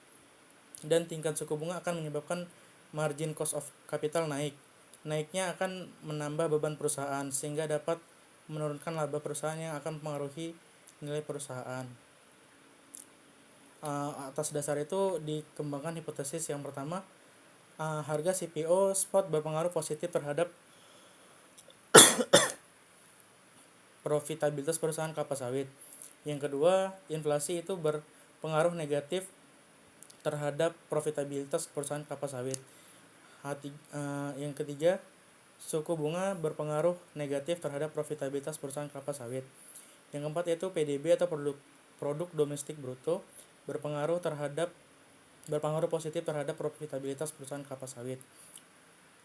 dan tingkat suku bunga akan menyebabkan margin cost of capital naik. Naiknya akan menambah beban perusahaan sehingga dapat menurunkan laba perusahaan yang akan mempengaruhi nilai perusahaan. Atas dasar itu dikembangkan hipotesis yang pertama, harga CPO spot berpengaruh positif terhadap profitabilitas perusahaan kelapa sawit. Yang kedua, inflasi itu berpengaruh negatif terhadap profitabilitas perusahaan kelapa sawit. Yang ketiga, suku bunga berpengaruh negatif terhadap profitabilitas perusahaan kelapa sawit. Yang keempat yaitu PDB atau produk domestik bruto berpengaruh positif terhadap profitabilitas perusahaan kelapa sawit.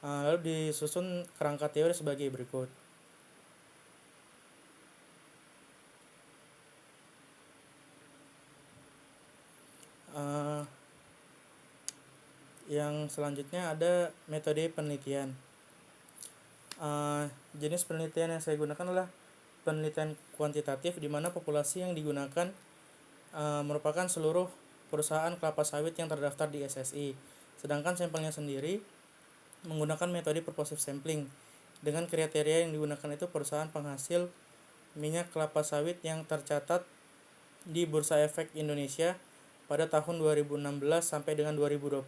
Lalu disusun kerangka teori sebagai berikut. Yang selanjutnya ada metode penelitian. Jenis penelitian yang saya gunakan adalah penelitian kuantitatif, di mana populasi yang digunakan merupakan seluruh perusahaan kelapa sawit yang terdaftar di SSI. Sedangkan sampelnya sendiri menggunakan metode purposive sampling. Dengan kriteria yang digunakan itu perusahaan penghasil minyak kelapa sawit yang tercatat di Bursa Efek Indonesia pada tahun 2016 sampai dengan 2020,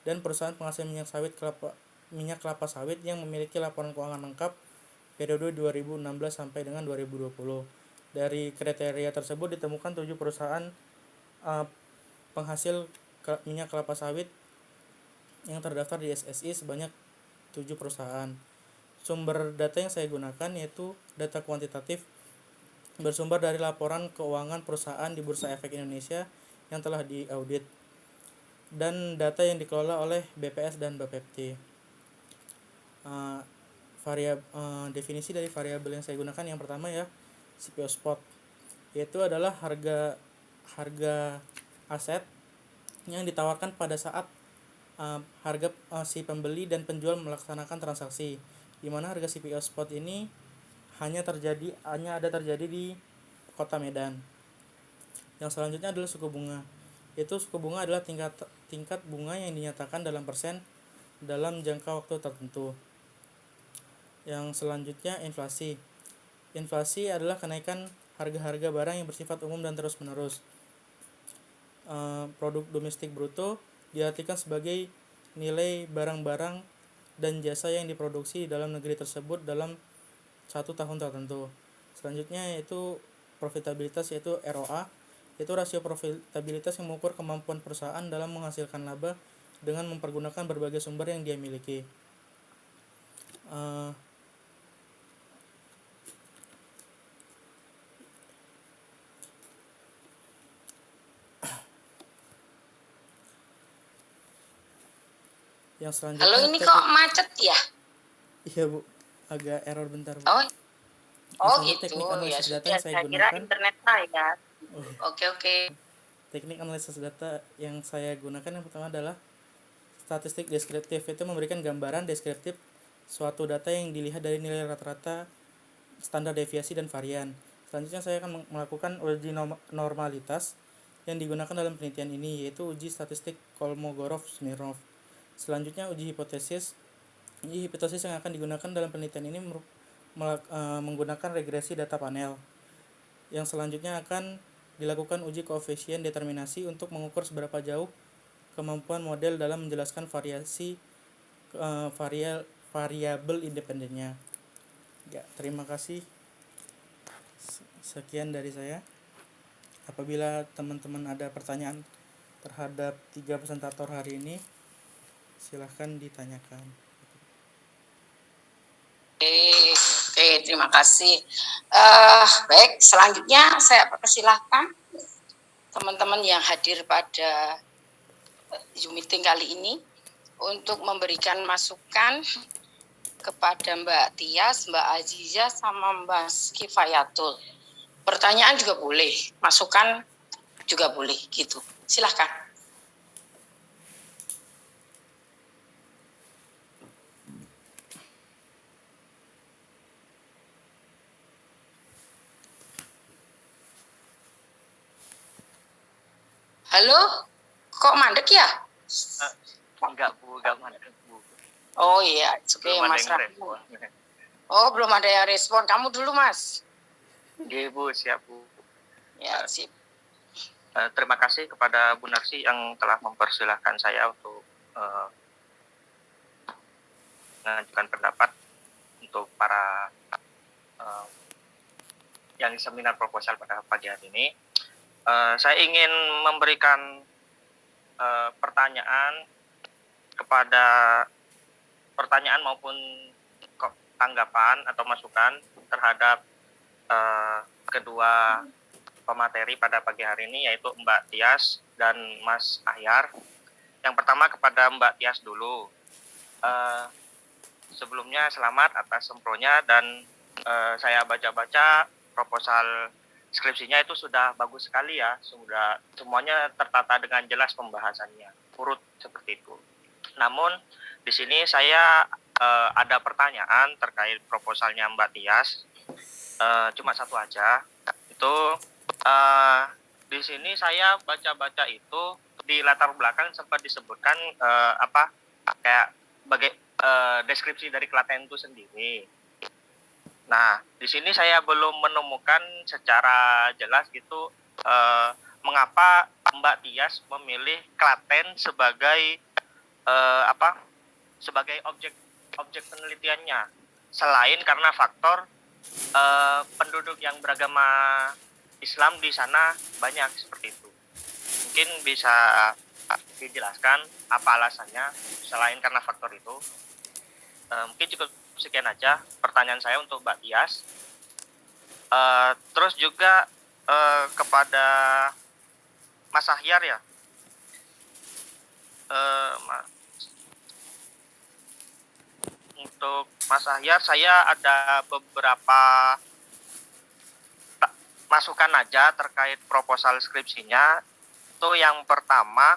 dan perusahaan penghasil minyak kelapa sawit yang memiliki laporan keuangan lengkap periode 2016 sampai dengan 2020. Dari kriteria tersebut ditemukan 7 perusahaan penghasil minyak kelapa sawit yang terdaftar di SSI sebanyak 7 perusahaan. Sumber data yang saya gunakan yaitu data kuantitatif bersumber dari laporan keuangan perusahaan di Bursa Efek Indonesia yang telah diaudit, dan data yang dikelola oleh BPS dan Bapepti. Definisi dari variabel yang saya gunakan yang pertama ya CPO spot, yaitu adalah harga aset yang ditawarkan pada saat si pembeli dan penjual melaksanakan transaksi, di mana harga CPO spot ini hanya ada terjadi di Kota Medan. Yang selanjutnya adalah suku bunga. Yaitu suku bunga adalah tingkat bunga yang dinyatakan dalam persen dalam jangka waktu tertentu. Yang selanjutnya inflasi. Inflasi adalah kenaikan harga-harga barang yang bersifat umum dan terus-menerus. Produk domestik bruto diartikan sebagai nilai barang-barang dan jasa yang diproduksi di dalam negeri tersebut dalam satu tahun tertentu. Selanjutnya yaitu profitabilitas, yaitu ROA, yaitu rasio profitabilitas yang mengukur kemampuan perusahaan dalam menghasilkan laba dengan mempergunakan berbagai sumber yang dia miliki. Yang selanjutnya, Halo, ini kok macet ya? Iya Bu, agak error bentar Bu. Oh Misalnya gitu teknik ya, analisis data sudah, yang saya saya kira gunakan. internet saya. Oh, iya. Oke. Teknik analisis data yang saya gunakan yang pertama adalah statistik deskriptif, itu memberikan gambaran deskriptif suatu data yang dilihat dari nilai rata-rata, standar deviasi, dan varian. Selanjutnya saya akan melakukan uji normalitas yang digunakan dalam penelitian ini, yaitu uji statistik Kolmogorov-Smirnov. Selanjutnya uji hipotesis. Uji hipotesis yang akan digunakan dalam penelitian ini menggunakan regresi data panel. Yang selanjutnya akan dilakukan uji koefisien determinasi untuk mengukur seberapa jauh kemampuan model dalam menjelaskan variabel independennya. Ya, terima kasih. Sekian dari saya. Apabila teman-teman ada pertanyaan terhadap 3 presentator hari ini, silahkan ditanyakan. Oke, terima kasih. Baik, selanjutnya saya persilahkan teman-teman yang hadir pada Zoom meeting kali ini untuk memberikan masukan kepada Mbak Tias, Mbak Aziza, sama Mbak Kifayatul. Pertanyaan juga boleh, masukan juga boleh, gitu. Silahkan. Halo, kok mandek ya? Enggak mandek Bu. Oh iya, oke Mas Belum ada yang Rabu. respon. Oh, belum ada yang respon. Kamu dulu, Mas. Iya Bu, siap Bu. Ya, sip. Terima kasih kepada Bu Narsi yang telah mempersilahkan saya untuk mengajukan pendapat untuk para yang seminar proposal pada pagi hari ini. Saya ingin memberikan pertanyaan maupun tanggapan atau masukan terhadap kedua pemateri pada pagi hari ini, yaitu Mbak Tias dan Mas Ahyar. Yang pertama kepada Mbak Tias dulu. Sebelumnya selamat atas sempronya, dan saya baca-baca proposal skripsinya itu sudah bagus sekali ya, sudah semuanya tertata dengan jelas pembahasannya, urut seperti itu. Namun di sini saya ada pertanyaan terkait proposalnya Mbak Tias, cuma satu aja. Itu di sini saya baca-baca itu di latar belakang sempat disebutkan deskripsi dari Klaten itu sendiri. Nah, di sini saya belum menemukan secara jelas gitu mengapa Mbak Tias memilih Klaten sebagai sebagai objek penelitiannya, selain karena faktor penduduk yang beragama Islam di sana banyak seperti itu. Mungkin bisa dijelaskan apa alasannya selain karena faktor itu. Mungkin cukup sekian aja pertanyaan saya untuk Mbak Tias. Terus juga kepada Mas Ahyar ya. untuk Mas Ahyar, saya ada beberapa masukan aja terkait proposal skripsinya. Itu yang pertama,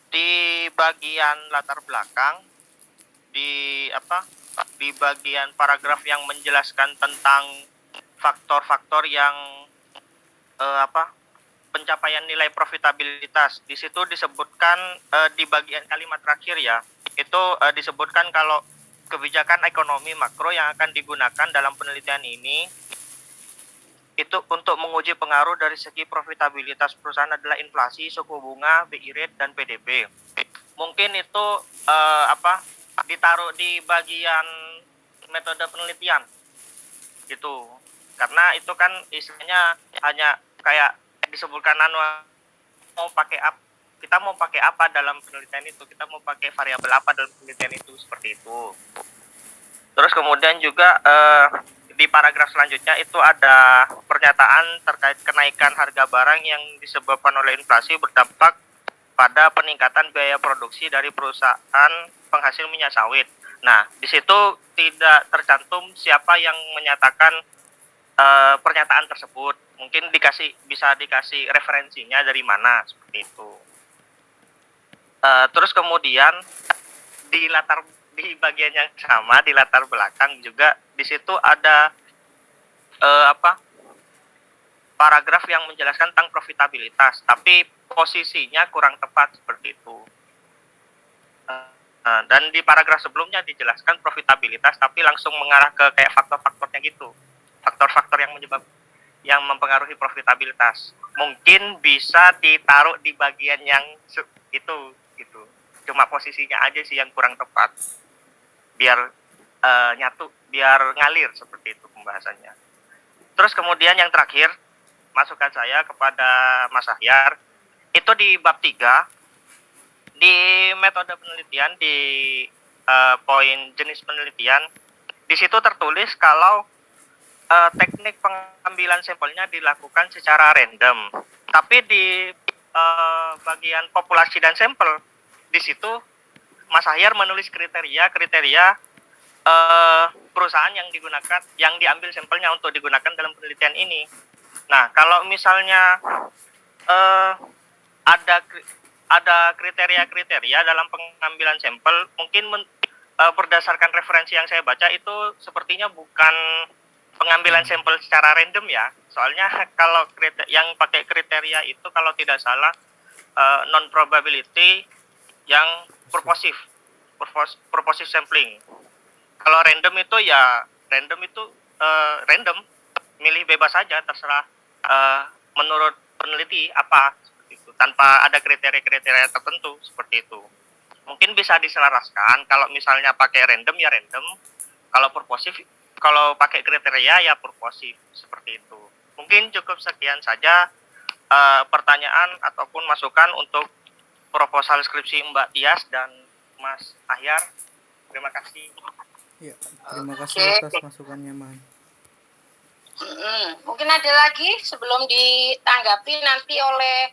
di bagian latar belakang, di bagian paragraf yang menjelaskan tentang faktor-faktor yang pencapaian nilai profitabilitas. Di situ disebutkan di bagian kalimat terakhir ya, itu disebutkan kalau kebijakan ekonomi makro yang akan digunakan dalam penelitian ini itu untuk menguji pengaruh dari segi profitabilitas perusahaan adalah inflasi, suku bunga, BI rate, dan PDB. Mungkin itu ditaruh di bagian metode penelitian gitu, karena itu kan istilahnya hanya kayak disebutkan kita mau pakai apa dalam penelitian itu, kita mau pakai variabel apa dalam penelitian itu, seperti itu. Terus kemudian juga di paragraf selanjutnya itu ada pernyataan terkait kenaikan harga barang yang disebabkan oleh inflasi berdampak pada peningkatan biaya produksi dari perusahaan penghasil minyak sawit. Nah, di situ tidak tercantum siapa yang menyatakan pernyataan tersebut. Mungkin bisa dikasih referensinya dari mana, seperti itu. Terus kemudian di bagian yang sama, di latar belakang juga di situ ada paragraf yang menjelaskan tentang profitabilitas, tapi posisinya kurang tepat, seperti itu. Dan di paragraf sebelumnya dijelaskan profitabilitas, tapi langsung mengarah ke kayak faktor-faktornya gitu, faktor-faktor yang mempengaruhi profitabilitas. Mungkin bisa ditaruh di bagian yang itu gitu. Cuma posisinya aja sih yang kurang tepat, biar nyatu, biar ngalir, seperti itu pembahasannya. Terus kemudian yang terakhir, masukan saya kepada Mas Ahyar, itu di bab 3 di metode penelitian, di poin jenis penelitian, di situ tertulis kalau teknik pengambilan sampelnya dilakukan secara random. Tapi di bagian populasi dan sampel, di situ Mas Ahyar menulis kriteria perusahaan yang diambil sampelnya untuk digunakan dalam penelitian ini. Nah, kalau misalnya ada kriteria-kriteria dalam pengambilan sampel, mungkin berdasarkan referensi yang saya baca itu sepertinya bukan pengambilan sampel secara random ya. Soalnya kalau yang pakai kriteria itu kalau tidak salah non probability yang purposive sampling. Kalau random itu ya random, milih bebas saja, terserah menurut peneliti apa, seperti itu, tanpa ada kriteria-kriteria tertentu, seperti itu. Mungkin bisa diselaraskan, kalau misalnya pakai random ya random, kalau pakai kriteria ya purposive, seperti itu. Mungkin cukup sekian saja pertanyaan ataupun masukan untuk proposal skripsi Mbak Tias dan Mas Ahyar. Terima kasih. Ya, terima kasih atas masukannya, Man. Mungkin ada lagi sebelum ditanggapi nanti oleh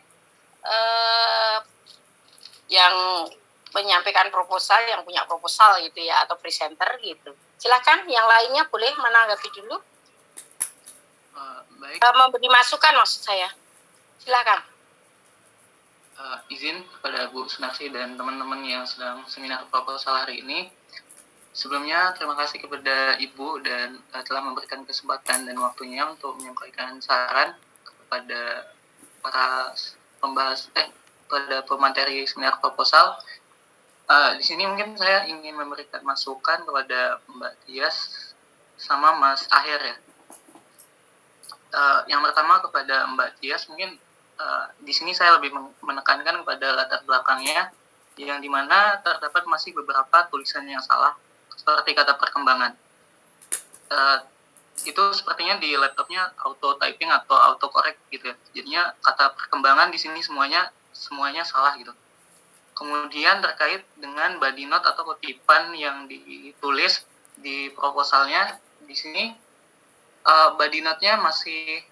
yang menyampaikan proposal, yang punya proposal gitu ya, atau presenter gitu. Silakan, yang lainnya boleh menanggapi dulu. Baik. Memberi masukan maksud saya. Silakan. Izin kepada Bu Sunarsi dan teman-teman yang sedang seminar proposal hari ini. Sebelumnya terima kasih kepada Ibu dan telah memberikan kesempatan dan waktunya untuk menyampaikan saran kepada para pada pemateri seminar proposal. Di sini mungkin saya ingin memberikan masukan kepada Mbak Tias sama Mas Ahyar ya. Yang pertama kepada Mbak Tias, mungkin di sini saya lebih menekankan kepada latar belakangnya, yang dimana terdapat masih beberapa tulisan yang salah, seperti kata perkembangan. Itu sepertinya di laptopnya auto typing atau auto correct gitu ya. Jadinya kata perkembangan di sini semuanya salah gitu. Kemudian terkait dengan body note atau kutipan yang ditulis di proposalnya, di sini body note-nya masih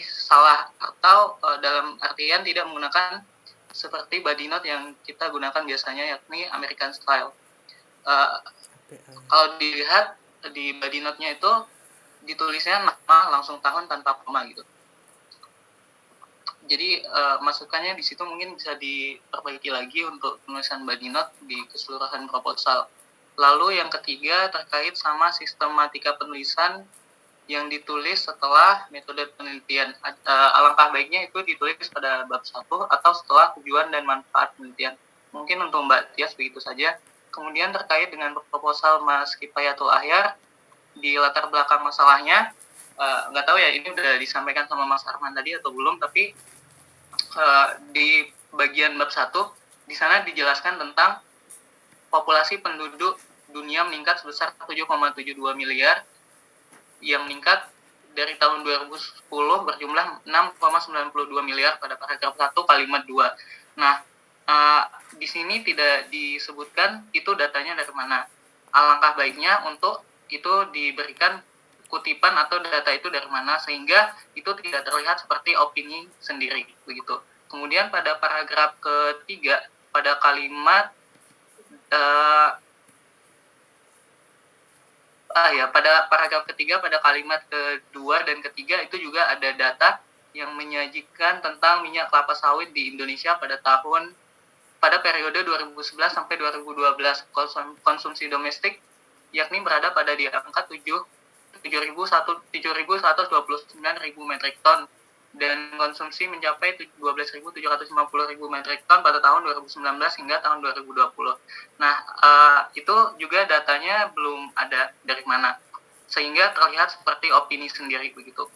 salah, atau dalam artian tidak menggunakan seperti body note yang kita gunakan biasanya, yakni American style. kalau dilihat di body note-nya itu ditulisnya nama langsung tahun tanpa koma gitu. Jadi masukannya di situ mungkin bisa diperbaiki lagi untuk penulisan body note di keseluruhan proposal. Lalu yang ketiga terkait sama sistematika penulisan yang ditulis setelah metode penelitian. Alangkah baiknya itu ditulis pada bab 1 atau setelah tujuan dan manfaat penelitian. Mungkin untuk Mbak Tias begitu saja. Kemudian terkait dengan proposal Mas Kifayatul Ahyar, di latar belakang masalahnya, nggak tahu ya ini udah disampaikan sama Mas Arman tadi atau belum, tapi di bagian bab 1 di sana dijelaskan tentang populasi penduduk dunia meningkat sebesar 7,72 miliar yang meningkat dari tahun 2010 berjumlah 6,92 miliar pada paragraf 1 kalimat 2. Nah, di sini tidak disebutkan itu datanya dari mana. Alangkah baiknya untuk itu diberikan kutipan atau data itu dari mana sehingga itu tidak terlihat seperti opini sendiri begitu. Kemudian pada paragraf ketiga pada kalimat pada paragraf ketiga pada kalimat kedua dan ketiga itu juga ada data yang menyajikan tentang minyak kelapa sawit di Indonesia pada periode 2011 sampai 2012 konsumsi domestik yakni berada pada di angka 7.129.000 metrik ton dan konsumsi mencapai 12.750.000 metrik ton pada tahun 2019 hingga tahun 2020. Nah, itu juga datanya belum ada dari mana, sehingga terlihat seperti opini sendiri begitu.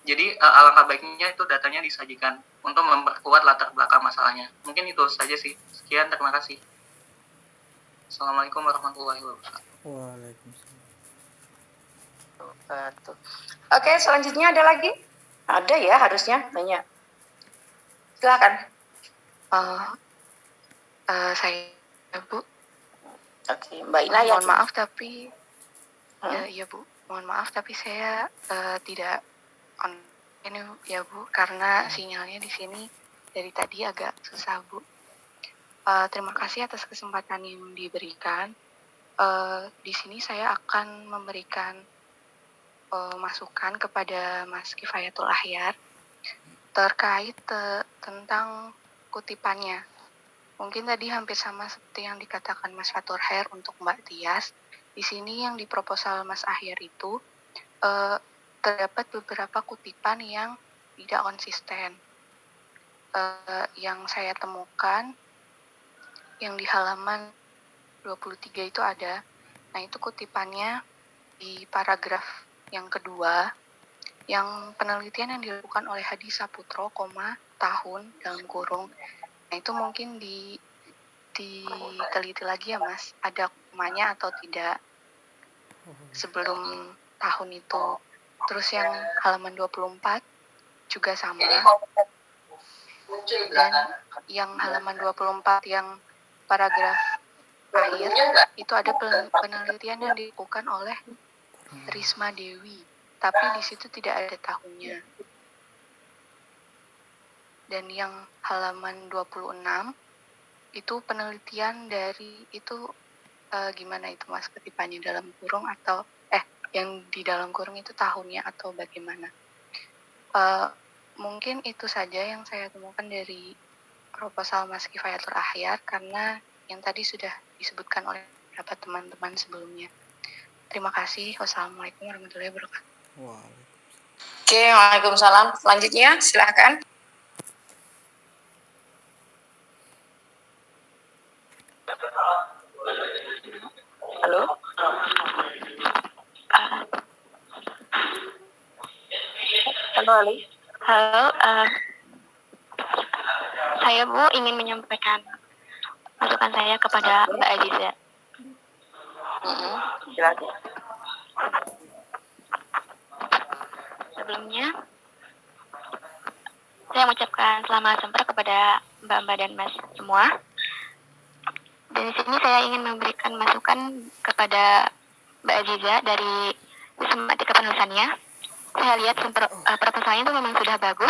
Jadi alangkah baiknya itu datanya disajikan untuk memperkuat latar belakang masalahnya. Mungkin itu saja sih. Sekian, terima kasih. Assalamualaikum warahmatullahi wabarakatuh. Waalaikumsalam. Oke, selanjutnya ada lagi? Ada ya harusnya, banyak. Silakan. Saya Bu. Oke, Mbak Ina ya. Mohon maaf tapi ya Bu, mohon maaf tapi saya tidak on ini ya Bu karena sinyalnya di sini dari tadi agak susah Bu. Terima kasih atas kesempatan yang diberikan. Di sini saya akan memberikan masukan kepada Mas Kifayatul Ahyar terkait tentang kutipannya. Mungkin tadi hampir sama seperti yang dikatakan Mas Fatur Khair untuk Mbak Tias. Di sini yang di proposal Mas Ahyar itu terdapat beberapa kutipan yang tidak konsisten. Yang saya temukan yang di halaman 23 itu ada. Nah, itu kutipannya di paragraf yang kedua, yang penelitian yang dilakukan oleh Hadi Saputro, tahun dalam kurung. Nah, itu mungkin diteliti lagi ya Mas, ada komanya atau tidak sebelum tahun itu. Terus yang halaman 24 juga sama. Dan yang halaman 24 yang paragraf akhir itu ada penelitian yang dilakukan oleh Risma Dewi, tapi di situ tidak ada tahunnya. Dan yang halaman 26 itu penelitian dari itu gimana itu Mas, kutipannya dalam kurung atau yang di dalam kurung itu tahunnya atau bagaimana? Mungkin itu saja yang saya temukan dari proposal Mas Kifayatul Ahyar karena yang tadi sudah disebutkan oleh beberapa teman-teman sebelumnya. Terima kasih. Wassalamualaikum warahmatullahi wabarakatuh. Oke, waalaikumsalam. Selanjutnya, silakan. Halo. Halo, Ali. Halo, saya Bu ingin menyampaikan masukan saya kepada Mbak Aziza. Silakan. Sebelumnya, saya mengucapkan selamat sempur kepada Mbak-Mbak dan Mas semua. Dan di sini saya ingin memberikan masukan kepada Mbak Aziza dari sistematika penulisannya. Saya lihat proposalnya itu memang sudah bagus,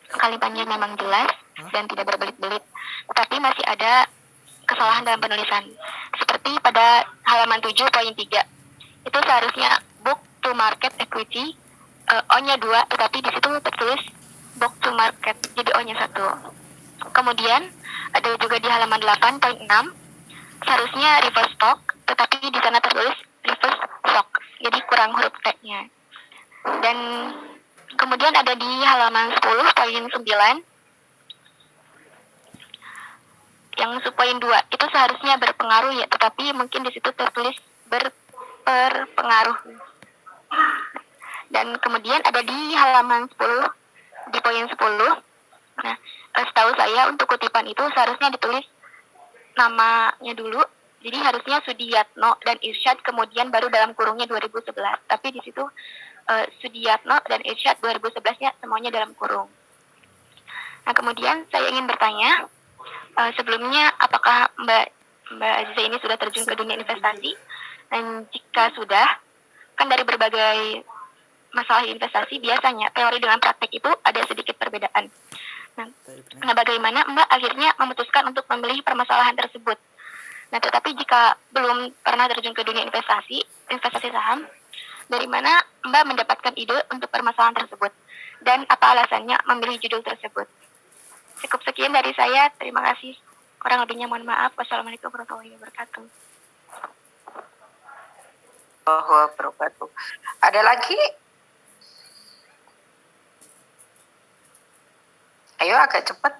kalimatnya memang jelas dan tidak berbelit-belit. Tapi masih ada kesalahan dalam penulisan. Seperti pada halaman 7.3. Itu seharusnya book to market equity, O-nya 2, tetapi di situ tertulis book to market, jadi O-nya 1. Kemudian ada juga di halaman 8.6, seharusnya reverse stock, tetapi di sana tertulis reverse stock, jadi kurang huruf T-nya. Dan kemudian ada di halaman 10.9, yang subpoin 2 itu seharusnya berpengaruh ya, tetapi mungkin di situ tertulis berpengaruh. Dan kemudian ada di halaman 10 di poin 10. Nah, setahu saya untuk kutipan itu seharusnya ditulis namanya dulu. Jadi harusnya Sudiyatno dan Irsyad, kemudian baru dalam kurungnya 2011. Tapi di situ Sudiyatno dan Irsyad 2011-nya semuanya dalam kurung. Nah, kemudian saya ingin bertanya, sebelumnya apakah Mbak Aziza ini sudah terjun ke dunia investasi? Dan jika sudah, kan dari berbagai masalah investasi biasanya teori dengan praktek itu ada sedikit perbedaan. Nah, bagaimana Mbak akhirnya memutuskan untuk memilih permasalahan tersebut? Nah, tetapi jika belum pernah terjun ke dunia investasi saham, dari mana Mbak mendapatkan ide untuk permasalahan tersebut? Dan apa alasannya memilih judul tersebut? Cukup sekian dari saya, terima kasih. Kurang lebihnya mohon maaf. Wassalamualaikum warahmatullahi wabarakatuh. Wabarakatuh. Ada lagi? Ayo agak cepat.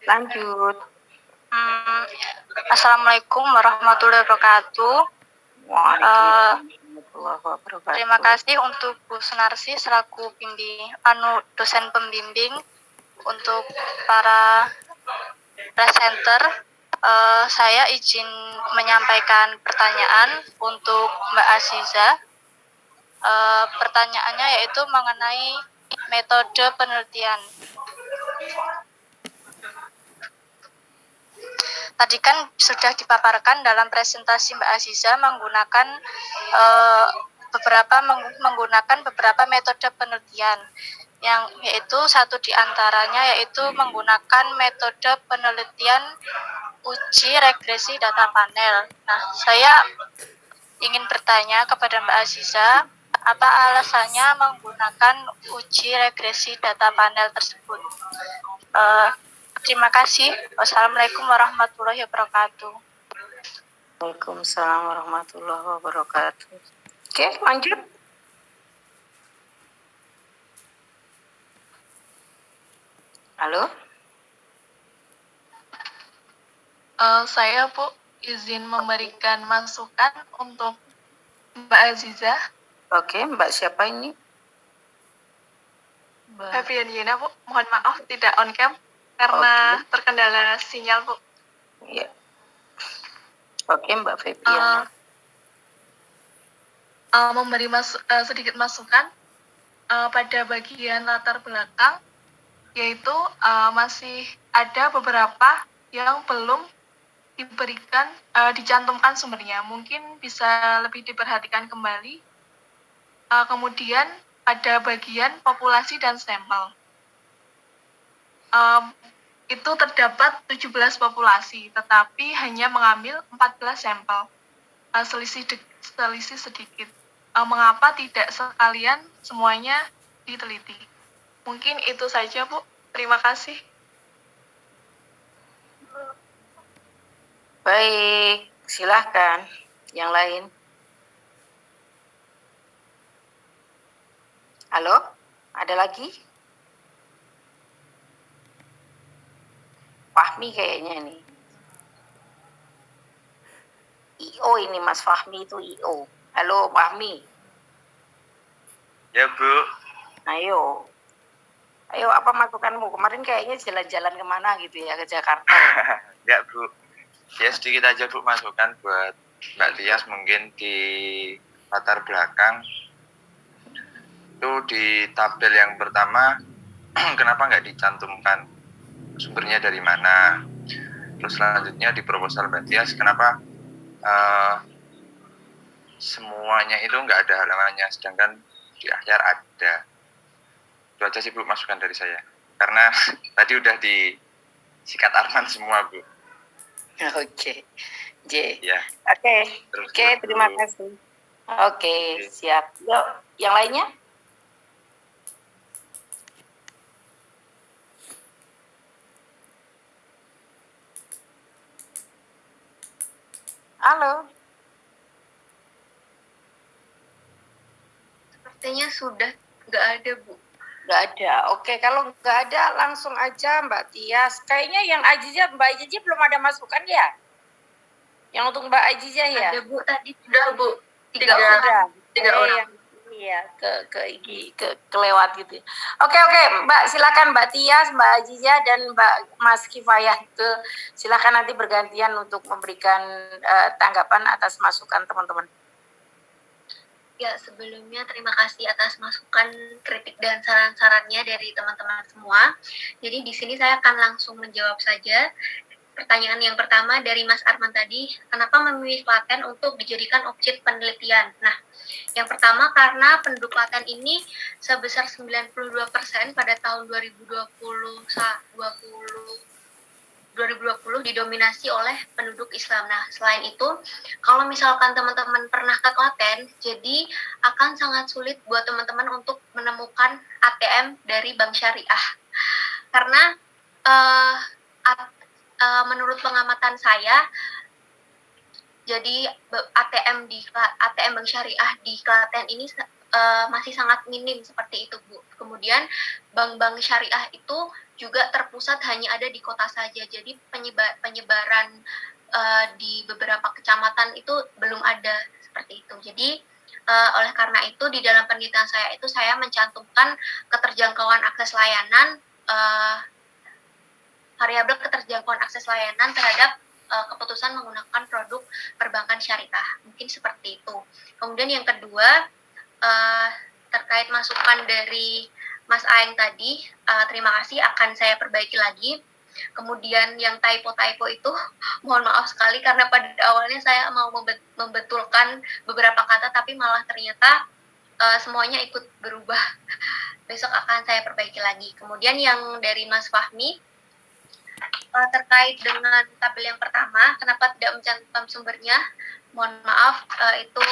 Lanjut. Assalamualaikum warahmatullahi wabarakatuh. Terima kasih untuk Bu Sunarsi selaku dosen pembimbing, untuk para presenter. Saya izin menyampaikan pertanyaan untuk Mbak Aziza. Pertanyaannya yaitu mengenai metode penelitian. Tadi kan sudah dipaparkan dalam presentasi Mbak Aziza menggunakan beberapa metode penelitian, yang yaitu satu di antaranya yaitu menggunakan metode penelitian uji regresi data panel. Nah, saya ingin bertanya kepada Mbak Aziza, apa alasannya menggunakan uji regresi data panel tersebut? Terima kasih. Wassalamualaikum warahmatullahi wabarakatuh. Waalaikumsalam warahmatullahi wabarakatuh. Oke, lanjut. Halo? Saya Bu izin memberikan masukan untuk Mbak Aziza. Oke, Mbak siapa ini? Febrian Yena Bu, mohon maaf tidak on cam karena terkendala sinyal Bu. Iya. Oke, Mbak Febrian. Memberi sedikit masukan pada bagian latar belakang, yaitu masih ada beberapa yang belum diberikan, dicantumkan sumbernya. Mungkin bisa lebih diperhatikan kembali. Kemudian pada bagian populasi dan sampel. Itu terdapat 17 populasi, tetapi hanya mengambil 14 sampel. Selisih sedikit. Mengapa tidak sekalian semuanya diteliti? Mungkin itu saja, Bu. Terima kasih. Baik, silahkan. Yang lain. Halo? Ada lagi? Fahmi kayaknya nih. IO ini Mas Fahmi itu IO. Halo Fahmi. Ya Bu. Ayo. Ayo apa masukanmu? Kemarin kayaknya jalan-jalan kemana gitu ya, ke Jakarta. Ya Bu. Ya sedikit aja Bu masukan buat Mbak Tias, mungkin di latar belakang. Itu di tabel yang pertama, kenapa nggak dicantumkan sumbernya dari mana? Terus selanjutnya di proposal Mbak Tias, kenapa semuanya itu nggak ada halamannya, sedangkan di akhir ada. Itu aja sih Bu masukan dari saya. karena tadi udah disikat Arman semua, Bu. Oke. J. Ya. Oke. Terus Oke, terima kasih. Oke, siap. Yuk, yang lainnya? Halo. Sepertinya sudah nggak ada, Bu. Nggak ada. Oke, kalau nggak ada langsung aja Mbak Tias. Kayaknya yang Ajizah, Mbak Ajizah belum ada masukan ya? Yang untuk Mbak Ajizah ya? Ada, Bu, tadi Sudah, Bu. tiga Tiga. orang. Tiga orang. Iya, kelewat gitu. Oke, Mbak, silakan Mbak Tias, Mbak Ajizah dan Mbak Mas Kifayah silakan nanti bergantian untuk memberikan tanggapan atas masukan teman-teman. Ya, sebelumnya terima kasih atas masukan, kritik, dan saran-sarannya dari teman-teman semua. Jadi di sini saya akan langsung menjawab saja. Pertanyaan yang pertama dari Mas Arman tadi, kenapa memilih Klaten untuk dijadikan objek penelitian? Nah, yang pertama karena penduduk Klaten ini sebesar 92% pada tahun 2020 didominasi oleh penduduk Islam. Nah, selain itu, kalau misalkan teman-teman pernah ke Klaten, jadi akan sangat sulit buat teman-teman untuk menemukan ATM dari bank syariah. Karena menurut pengamatan saya, jadi ATM bank syariah di Klaten ini masih sangat minim seperti itu, Bu. Kemudian bank-bank syariah itu juga terpusat hanya ada di kota saja. Jadi penyebaran di beberapa kecamatan itu belum ada seperti itu. Jadi oleh karena itu di dalam penelitian saya itu saya mencantumkan keterjangkauan akses layanan, variabel keterjangkauan akses layanan terhadap keputusan menggunakan produk perbankan syariah. Mungkin seperti itu. Kemudian yang kedua, terkait masukan dari Mas Aeng tadi, terima kasih, akan saya perbaiki lagi. Kemudian yang typo itu, mohon maaf sekali karena pada awalnya saya mau membetulkan beberapa kata, tapi malah ternyata semuanya ikut berubah. Besok akan saya perbaiki lagi. Kemudian yang dari Mas Fahmi, terkait dengan tabel yang pertama, kenapa tidak mencantumkan sumbernya? Mohon maaf, itu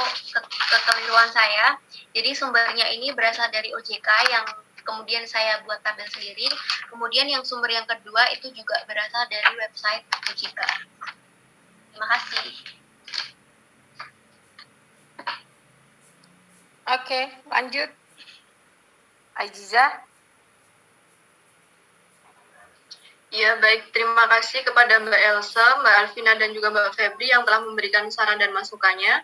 kekeliruan saya. Jadi sumbernya ini berasal dari OJK yang kemudian saya buat tabel sendiri. Kemudian yang sumber yang kedua itu juga berasal dari website OJK. Terima kasih. Oke, lanjut. Ajizah. Ya, baik. Terima kasih kepada Mbak Elsa, Mbak Alvina, dan juga Mbak Febri yang telah memberikan saran dan masukannya,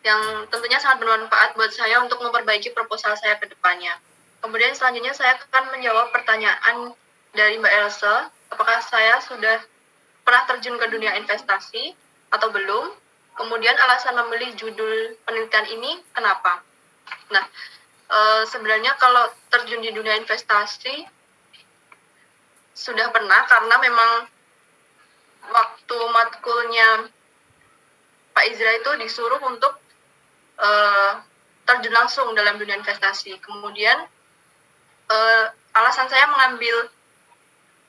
yang tentunya sangat bermanfaat buat saya untuk memperbaiki proposal saya ke depannya. Kemudian selanjutnya saya akan menjawab pertanyaan dari Mbak Elsa, apakah saya sudah pernah terjun ke dunia investasi atau belum? Kemudian alasan memilih judul penelitian ini kenapa? Nah, sebenarnya kalau terjun di dunia investasi sudah pernah, karena memang waktu matkulnya Pak Izra itu disuruh untuk terjun langsung dalam dunia investasi. Kemudian alasan saya mengambil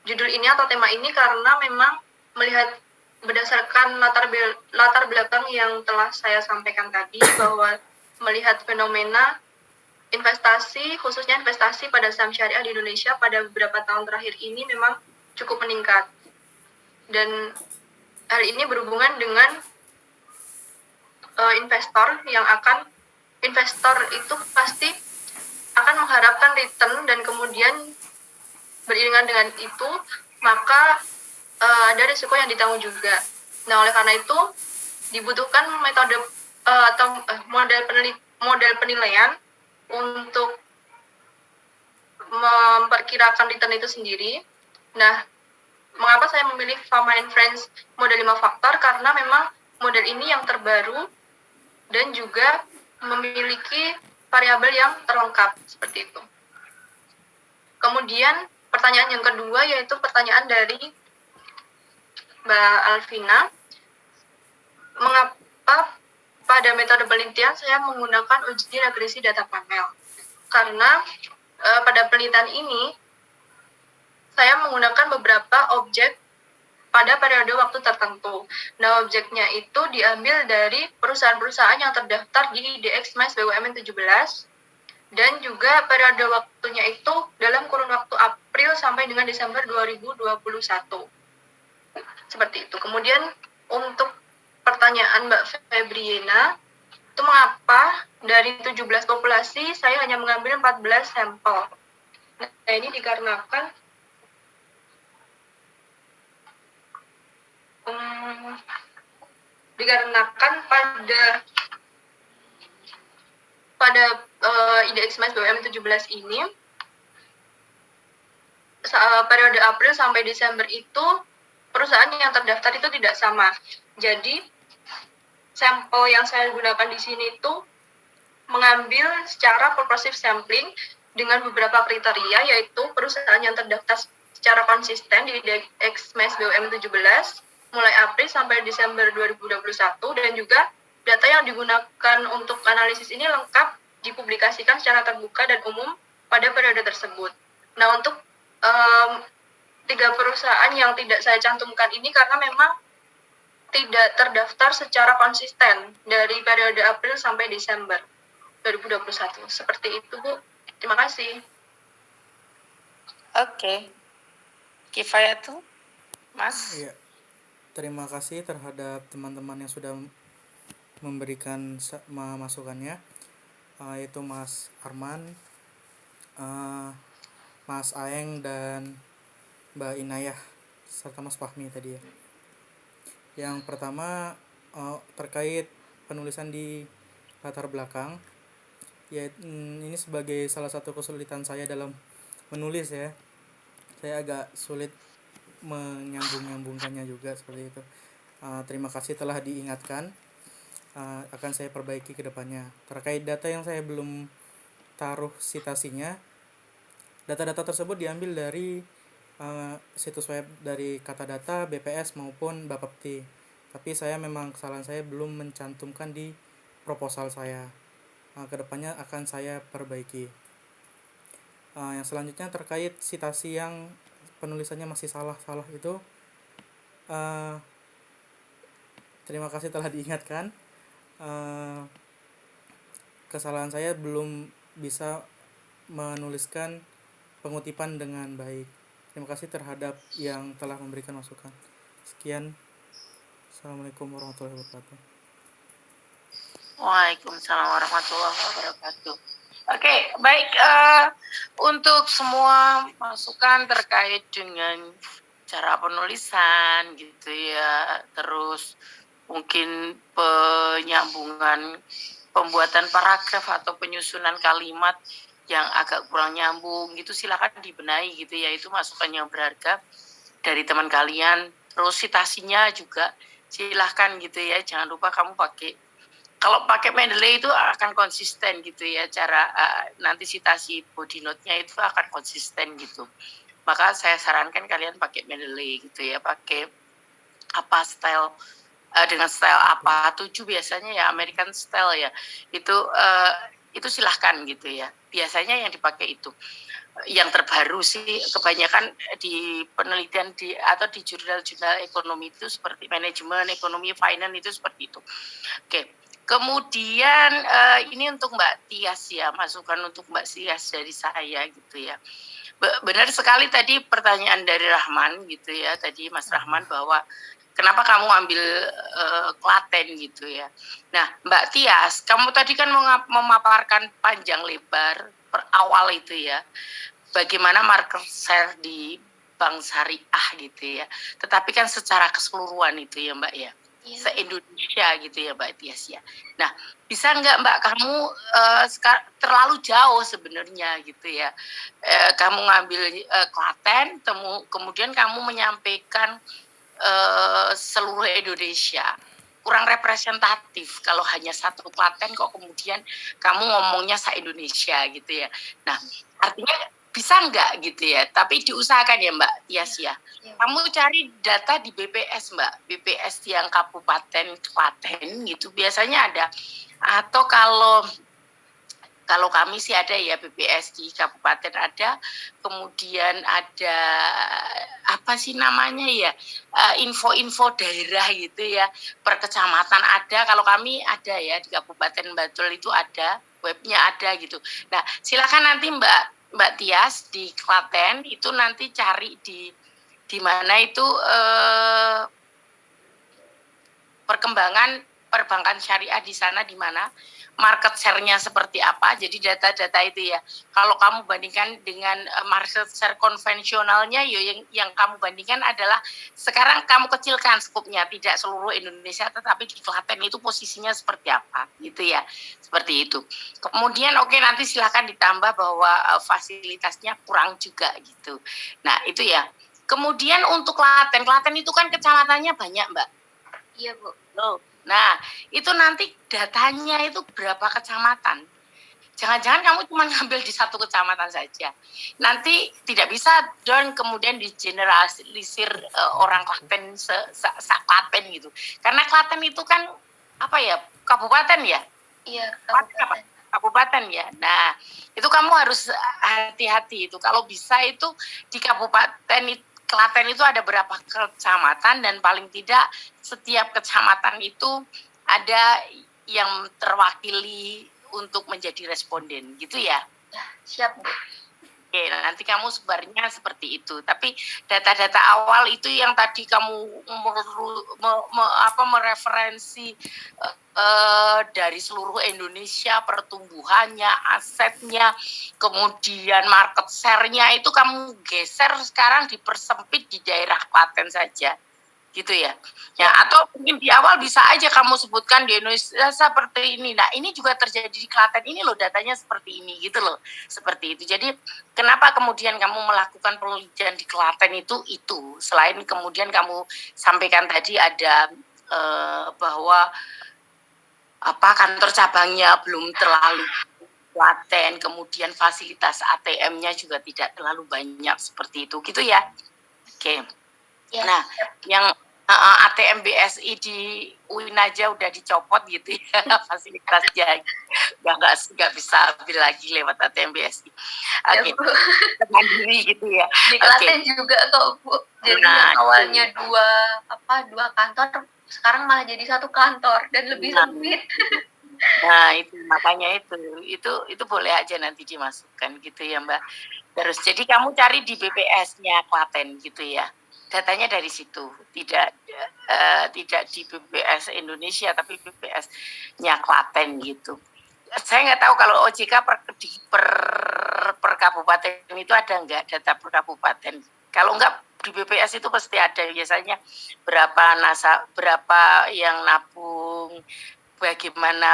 judul ini atau tema ini karena memang melihat berdasarkan latar belakang yang telah saya sampaikan tadi, bahwa melihat fenomena investasi, khususnya investasi pada saham syariah di Indonesia pada beberapa tahun terakhir ini memang cukup meningkat. Dan hal ini berhubungan dengan investor itu pasti akan mengharapkan return, dan kemudian beriringan dengan itu maka ada risiko yang ditanggung juga. Nah, oleh karena itu dibutuhkan metode atau model penilaian untuk memperkirakan return itu sendiri. Nah, mengapa saya memilih Fama and Friends model 5 faktor? Karena memang model ini yang terbaru dan juga memiliki variabel yang terlengkap seperti itu. Kemudian pertanyaan yang kedua yaitu pertanyaan dari Mbak Alvina, mengapa pada metode penelitian saya menggunakan uji regresi data panel? Karena pada penelitian ini saya menggunakan beberapa objek pada periode waktu tertentu. Nah, objeknya itu diambil dari perusahaan-perusahaan yang terdaftar di DXMAS BUMN 17 dan juga periode waktunya itu dalam kurun waktu April sampai dengan Desember 2021. Seperti itu. Kemudian untuk pertanyaan Mbak Febriana, itu mengapa dari 17 populasi saya hanya mengambil 14 sampel. Nah, ini dikarenakan pada IDX BUMN 17 ini periode April sampai Desember itu perusahaan yang terdaftar itu tidak sama. Jadi sampel yang saya gunakan di sini itu mengambil secara purposive sampling dengan beberapa kriteria, yaitu perusahaan yang terdaftar secara konsisten di DXMAS BUMN 17 mulai April sampai Desember 2021, dan juga data yang digunakan untuk analisis ini lengkap dipublikasikan secara terbuka dan umum pada periode tersebut. Nah, untuk 3 perusahaan yang tidak saya cantumkan ini karena memang tidak terdaftar secara konsisten dari periode April sampai Desember 2021. Seperti itu, Bu. Terima kasih. Oke. Kifayatu, Mas. Iya. Terima kasih terhadap teman-teman yang sudah memberikan masukannya, yaitu Mas Arman, Mas Aeng, dan Mbak Inayah, serta Mas Fahmi tadi ya. Yang pertama terkait penulisan di latar belakang, ya ini sebagai salah satu kesulitan saya dalam menulis ya. Saya agak sulit menyambung-nyambungkannya juga seperti itu. Terima kasih telah diingatkan. Akan saya perbaiki ke depannya. Terkait data yang saya belum taruh citasinya, data-data tersebut diambil dari situs web dari Katadata, BPS maupun Bapepti. Tapi kesalahan saya belum mencantumkan di proposal saya. Kedepannya akan saya perbaiki. Yang selanjutnya terkait citasi yang penulisannya masih salah itu, terima kasih telah diingatkan. Kesalahan saya belum bisa menuliskan pengutipan dengan baik. Terima kasih terhadap yang telah memberikan masukan. Sekian. Assalamualaikum warahmatullahi wabarakatuh. Waalaikumsalam warahmatullahi wabarakatuh. Oke, baik. Untuk semua masukan terkait dengan cara penulisan gitu ya, terus mungkin penyambungan, pembuatan paragraf atau penyusunan kalimat yang agak kurang nyambung gitu, silakan dibenahi gitu ya. Itu masukan yang berharga dari teman kalian. Terus citasinya juga silahkan gitu ya, jangan lupa kamu kalau pakai Mendeley itu akan konsisten gitu ya, cara nanti citasi body note-nya itu akan konsisten gitu. Maka saya sarankan kalian pakai Mendeley gitu ya, pakai apa style, dengan style apa, 7 biasanya ya, American style ya, itu silahkan gitu ya. Biasanya yang dipakai itu. Yang terbaru sih kebanyakan di penelitian atau di jurnal-jurnal ekonomi itu seperti manajemen, ekonomi, finance itu seperti itu. Oke. Kemudian ini untuk Mbak Tias ya, masukan untuk Mbak Tias dari saya gitu ya. Benar sekali tadi pertanyaan dari Rahman gitu ya, tadi Mas Rahman, bahwa kenapa kamu ambil Klaten gitu ya. Nah, Mbak Tias, kamu tadi kan memaparkan panjang lebar per awal itu ya, bagaimana market share di bank syariah gitu ya. Tetapi kan secara keseluruhan itu ya Mbak ya, se-Indonesia gitu ya Mbak Tias ya. Nah, bisa nggak Mbak kamu terlalu jauh sebenarnya gitu ya. Kamu ngambil Klaten, kemudian kamu menyampaikan seluruh Indonesia. Kurang representatif kalau hanya satu Klaten kok kemudian kamu ngomongnya se-Indonesia gitu ya. Nah, artinya bisa nggak gitu ya, tapi diusahakan ya Mbak Tias ya. Kamu cari data di BPS Mbak, BPS yang Kabupaten Klaten gitu biasanya ada. Atau kalau Kalau kami sih ada ya, BPS di kabupaten ada, kemudian ada apa sih namanya ya, info-info daerah gitu ya, per kecamatan ada. Kalau kami ada ya di Kabupaten Bantul itu ada, webnya ada gitu. Nah, silakan nanti Mbak Tias di Klaten itu nanti cari di mana itu perkembangan perbankan syariah di sana, di mana market share-nya seperti apa. Jadi data-data itu ya, kalau kamu bandingkan dengan market share konvensionalnya, yang kamu bandingkan adalah sekarang kamu kecilkan skupnya, tidak seluruh Indonesia, tetapi di Klaten itu posisinya seperti apa, gitu ya, seperti itu. Kemudian nanti silakan ditambah bahwa fasilitasnya kurang juga gitu. Nah itu ya. Kemudian untuk Klaten itu kan kecamatannya banyak, Mbak. Iya, Bu. Nah, itu nanti datanya itu berapa kecamatan. Jangan-jangan kamu cuma ngambil di satu kecamatan saja. Nanti tidak bisa dan kemudian digeneralisir orang Klaten Klaten gitu. Karena Klaten itu kan apa ya? Kabupaten ya? Iya, kabupaten ya. Nah, itu kamu harus hati-hati itu. Kalau bisa itu di kabupaten Klaten itu ada berapa kecamatan, dan paling tidak setiap kecamatan itu ada yang terwakili untuk menjadi responden gitu ya. Siap, Bu. Oke, nanti kamu sebarnya seperti itu. Tapi data-data awal itu yang tadi kamu mereferensi dari seluruh Indonesia, pertumbuhannya, asetnya, kemudian market share-nya, itu kamu geser sekarang dipersempit di daerah Klaten saja. Gitu ya. Ya, atau mungkin di awal bisa aja kamu sebutkan di Indonesia seperti ini. Nah, ini juga terjadi di Klaten ini loh, datanya seperti ini gitu loh. Seperti itu. Jadi, kenapa kemudian kamu melakukan penelitian di Klaten itu selain kemudian kamu sampaikan tadi ada bahwa kantor cabangnya belum terlalu Klaten, kemudian fasilitas ATM-nya juga tidak terlalu banyak seperti itu gitu ya. Oke. Ya. Nah, yang ATM BSI di UIN aja udah dicopot gitu ya fasilitasnya, nggak bisa ambil lagi lewat ATM BSI. Oke, mandiri gitu ya. Di Klaten juga kok, Bu. Jadi yang awalnya dua kantor, sekarang malah jadi satu kantor dan lebih sempit. Nah itu makanya itu boleh aja nanti dimasukkan gitu ya, Mbak. Terus jadi kamu cari di BPS-nya Klaten gitu ya. Datanya dari situ, tidak di BPS Indonesia tapi BPS-nya Klaten gitu. Saya nggak tahu kalau OJK per kabupaten itu ada nggak data per kabupaten. Kalau nggak di BPS itu pasti ada biasanya berapa yang nabung, bagaimana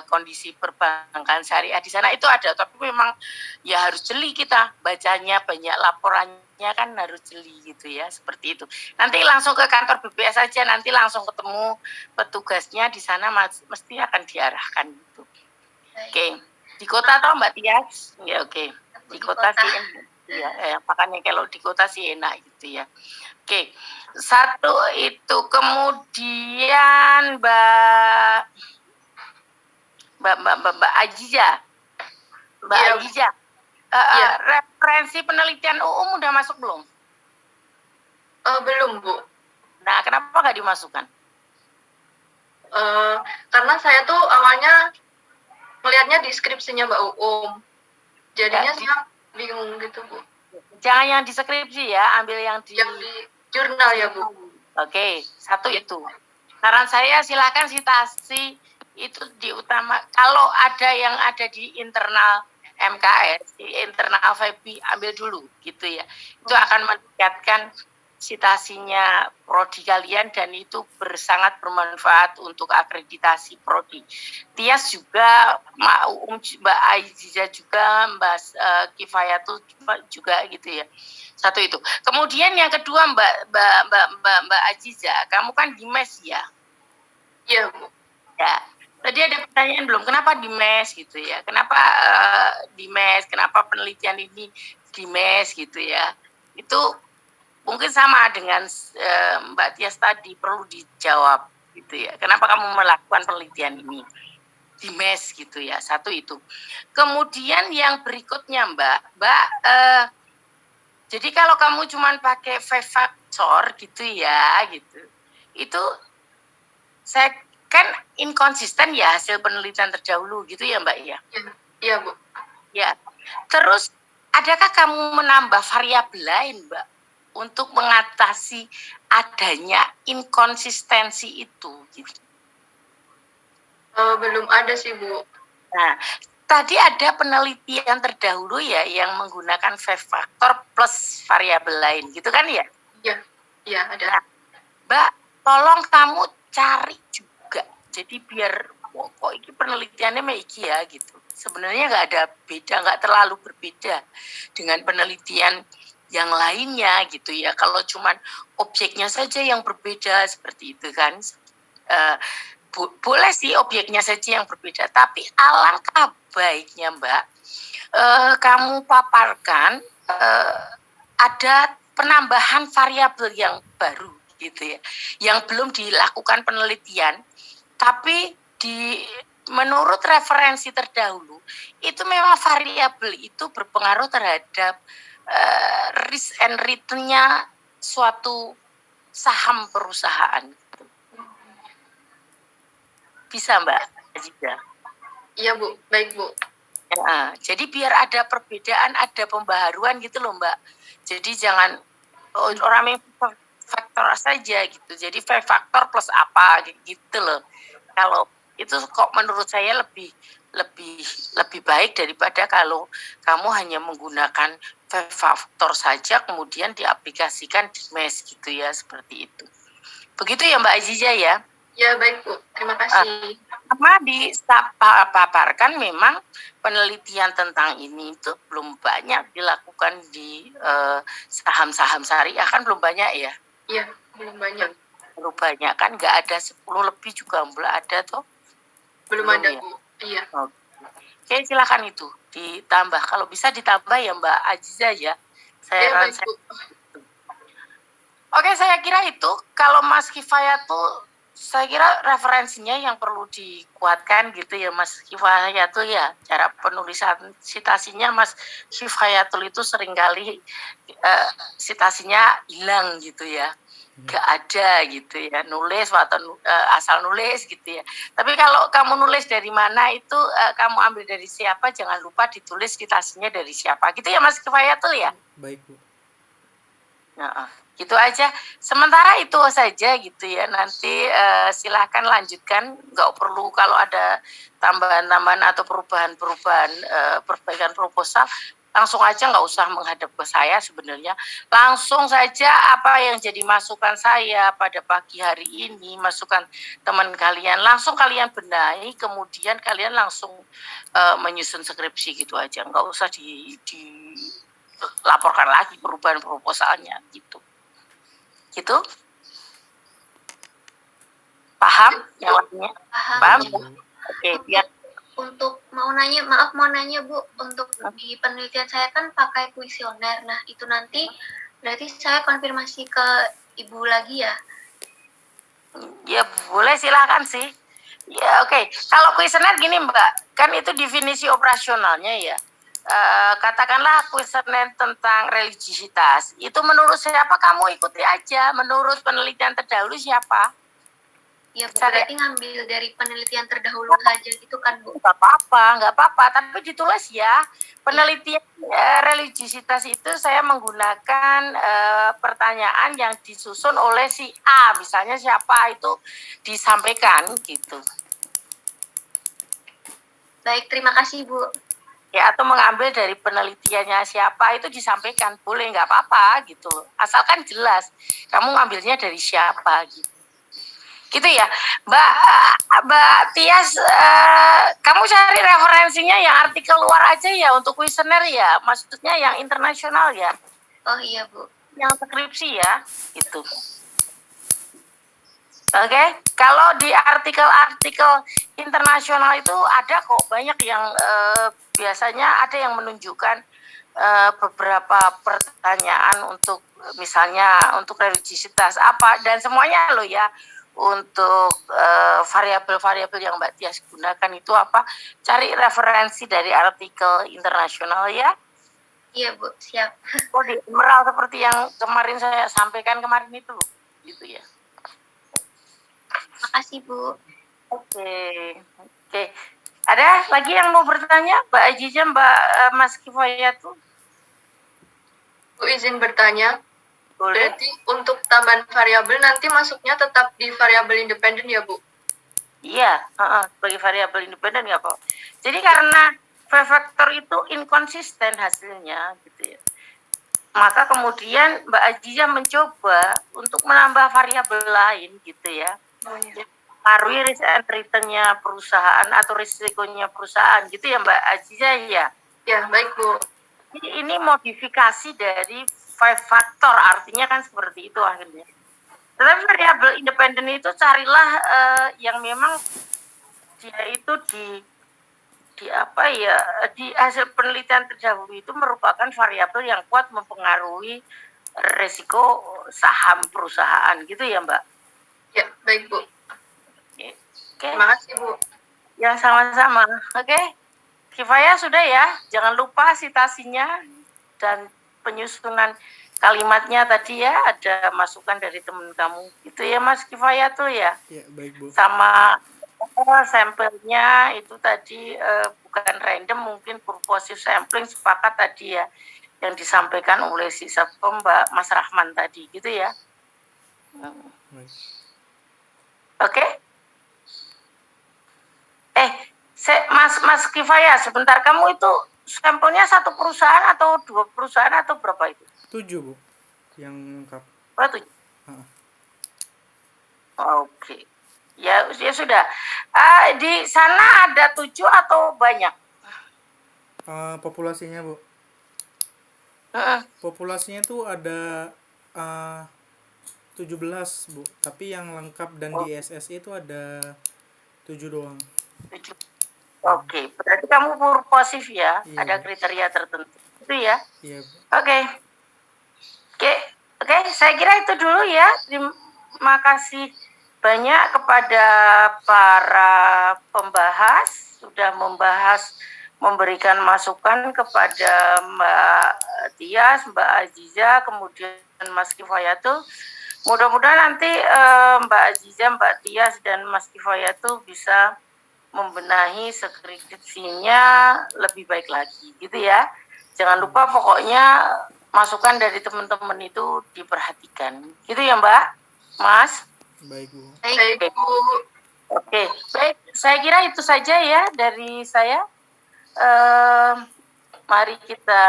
kondisi perbankan syariah di sana itu ada, tapi memang ya harus jeli kita bacanya, banyak laporannya kan harus jeli gitu ya, seperti itu. Nanti langsung ke kantor BPS saja, nanti langsung ketemu petugasnya di sana, mesti akan diarahkan gitu. Oke. Di kota atau Mbak Tias? Ya oke. Di kota sih ya, makanya kalau di kota sih enak gitu ya. Oke, satu itu. Kemudian Mbak Ajiza, Ajiza, referensi penelitian UUM udah masuk belum? Belum, Bu. Nah, kenapa nggak dimasukkan? Karena saya tuh awalnya melihatnya di skripsinya Mbak UUM. Jadinya saya bingung gitu, Bu. Jangan yang di skripsi ya, ambil yang di jurnal ya, Bu. Oke, satu itu. Saran saya silakan citasi itu diutama. Kalau ada yang ada di internal MKS, di internal FEBI, ambil dulu gitu ya. Itu akan meningkatkan citasinya prodi kalian dan itu sangat bermanfaat untuk akreditasi prodi. Tias juga, Mbak Aiziza juga, Mbak Kifayatu juga gitu ya. Satu itu. Kemudian yang kedua Mbak Aziza, kamu kan di MES ya? Iya, Bu. Ya. Tadi ada pertanyaan belum, kenapa di MES gitu ya? Kenapa di MES? Kenapa penelitian ini di MES gitu ya? Itu mungkin sama dengan Mbak Tias tadi, perlu dijawab gitu ya. Kenapa kamu melakukan penelitian ini? di mes gitu ya. Satu itu. Kemudian yang berikutnya Mbak, jadi kalau kamu cuman pakai 5 factor gitu ya, gitu. Itu saya kan inkonsisten ya hasil penelitian terdahulu gitu ya Mbak ya. Iya, Bu. Ya. Terus adakah kamu menambah variabel lain Mbak untuk mengatasi adanya inkonsistensi itu gitu? Belum ada sih, Bu. Nah, tadi ada penelitian terdahulu ya yang menggunakan 5 factor plus variabel lain gitu kan ya? Iya, ada. Nah, Mbak, tolong kamu cari juga. Jadi biar kok ini penelitiannya Megi ya gitu. Sebenarnya nggak ada beda, nggak terlalu berbeda dengan penelitian yang lainnya gitu ya. Kalau cuman objeknya saja yang berbeda seperti itu kan. Boleh sih objeknya saja yang berbeda, tapi alangkah baiknya Mbak, kamu paparkan ada penambahan variabel yang baru gitu ya, yang belum dilakukan penelitian, tapi menurut referensi terdahulu itu memang variabel itu berpengaruh terhadap risk and return-nya suatu saham perusahaan. Gitu. Bisa Mbak Aziza? Iya, Bu. Baik, Bu. Ya, jadi biar ada perbedaan, ada pembaharuan gitu loh Mbak. Jadi jangan orang main faktor saja gitu. Jadi faktor plus apa gitu loh. Kalau itu kok menurut saya lebih baik daripada kalau kamu hanya menggunakan faktor saja kemudian diaplikasikan di mes gitu ya, seperti itu. Begitu ya Mbak Aziza ya? Ya, baik, Bu. Terima kasih. Sama dipaparkan memang penelitian tentang ini itu belum banyak dilakukan di saham-saham syariah kan belum banyak ya? Iya, belum banyak. Belum banyak kan, nggak ada 10 lebih juga belum ada toh? Belum ada, ya? Bu. Iya. Oke, silakan itu ditambah. Kalau bisa ditambah ya Mbak Aziza ya. Baik, Bu. Oke, saya kira itu. Kalau Mas Kifayatul, saya kira referensinya yang perlu dikuatkan gitu ya Mas Kifayatul ya. Cara penulisan citasinya Mas Kifayatul itu seringkali citasinya hilang gitu ya. Gak ada gitu ya, nulis atau asal nulis gitu ya. Tapi kalau kamu nulis dari mana itu kamu ambil dari siapa, jangan lupa ditulis citasinya dari siapa. Gitu ya Mas Kifayatul ya? Baik, Bu. Nah, gitu aja. Sementara itu saja gitu ya. Nanti silahkan lanjutkan. Nggak perlu kalau ada tambahan-tambahan atau perubahan-perubahan perbaikan proposal, langsung aja, nggak usah menghadap ke saya sebenarnya. Langsung saja apa yang jadi masukan saya pada pagi hari ini, masukan teman kalian, langsung kalian benahi, kemudian kalian langsung menyusun skripsi gitu aja. Nggak usah laporkan lagi perubahan proposalnya gitu. Gitu? Paham yang lainnya? Paham? Oke, biar untuk mau nanya Bu, untuk di penelitian saya kan pakai kuesioner. Nah, itu nanti berarti saya konfirmasi ke Ibu lagi ya? Ya boleh, silakan sih. Ya oke. Kalau kuesioner gini Mbak, kan itu definisi operasionalnya ya. Katakanlah kuesioner tentang religiositas. Itu menurut siapa kamu ikuti aja. Menurut penelitian terdahulu siapa? Ya Bu, berarti ngambil dari penelitian terdahulu saja gitu kan Bu? Nggak apa-apa. Tapi ditulis ya. Penelitian religiositas itu saya menggunakan pertanyaan yang disusun oleh si A. Misalnya siapa itu disampaikan gitu. Baik, terima kasih Bu. Ya, atau mengambil dari penelitiannya siapa itu disampaikan, boleh, nggak apa-apa gitu, asalkan jelas kamu ngambilnya dari siapa gitu ya Mbak Tias. Kamu cari referensinya yang artikel luar aja ya untuk kuesioner ya, maksudnya yang internasional ya. Oh iya Bu, yang skripsi ya gitu. Oke, kalau di artikel-artikel internasional itu ada kok banyak yang biasanya ada yang menunjukkan beberapa pertanyaan untuk misalnya untuk religiositas apa, dan semuanya loh ya untuk variabel-variabel yang Mbak Tias gunakan itu apa? Cari referensi dari artikel internasional ya. Iya Bu, siap. Oh, di Emerald seperti yang kemarin saya sampaikan kemarin itu, gitu ya. Makasih Bu. Oke. Ada lagi yang mau bertanya, Mbak Aziza, Mas Kifayatu? Bu izin bertanya, Boleh. berarti untuk tambahan variabel nanti masuknya tetap di variabel independen ya Bu? Iya, sebagai variabel independen nggak apa. Jadi karena V-faktor itu inkonsisten hasilnya, gitu ya. Maka kemudian Mbak Aziza mencoba untuk menambah variabel lain, gitu ya. Mempengaruhi risk and return-nya perusahaan atau risikonya perusahaan, gitu ya Mbak Aziza ya. Ya, baik Bu. Jadi ini modifikasi dari V-faktor, artinya kan seperti itu akhirnya. Tetapi variabel independen itu carilah yang memang dia itu di hasil penelitian terdahulu itu merupakan variabel yang kuat mempengaruhi resiko saham perusahaan, gitu ya Mbak? Ya, baik Bu. Oke. Terima kasih Bu. Yang sama-sama. Oke. Kifaya sudah ya, jangan lupa citasinya dan penyusunan kalimatnya tadi ya, ada masukan dari teman kamu. Itu ya Mas Kifaya tuh ya. Ya, baik Bu. Sama sampelnya itu tadi bukan random, mungkin purposive sampling, sepakat tadi ya yang disampaikan oleh si Satpam Mbak Mas Rahman tadi, gitu ya. Baik. Oke. Mas Kifaya, sebentar, kamu itu sampelnya satu perusahaan atau 2 perusahaan atau berapa itu? 7 Bu, yang lengkap. Oh, 7. Oke. Ya sudah. Di sana ada 7 atau banyak? Populasinya Bu. Populasinya tuh ada 17 Bu, tapi yang lengkap dan di SSI itu ada 7 doang. 7. Oke, berarti kamu purposif ya, Iya. ada kriteria tertentu. Itu ya. Iya Bu. Oke, saya kira itu dulu ya. Terima kasih banyak kepada para pembahas, sudah memberikan masukan kepada Mbak Tias, Mbak Aziza, kemudian Mas Kifayatu. Mudah-mudahan nanti Mbak Aziza, Mbak Tias, dan Mas Kifayatu bisa membenahi skripsinya lebih baik lagi, gitu ya. Jangan lupa pokoknya masukan dari teman-teman itu diperhatikan, gitu ya Mbak, Mas. Baik Bu. Baik Bu. Oke, baik. Saya kira itu saja ya dari saya. Mari kita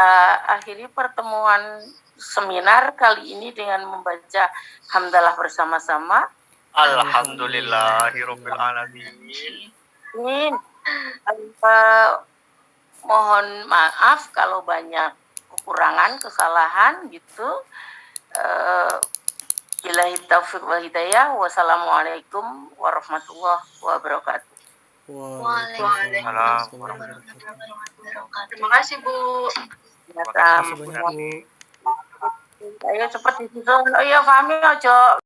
akhiri pertemuan seminar kali ini dengan membaca hamdalah bersama-sama. Alhamdulillahirabbil alamin. Mohon maaf kalau banyak kekurangan, kesalahan gitu. Billahi taufiq wal hidayah. Wassalamualaikum warahmatullahi wabarakatuh. Waalaikumsalam. Terima kasih Bu. Terima kasih banyak Bu. Ayo cepat disusun. Oh iya, Fahmi ojo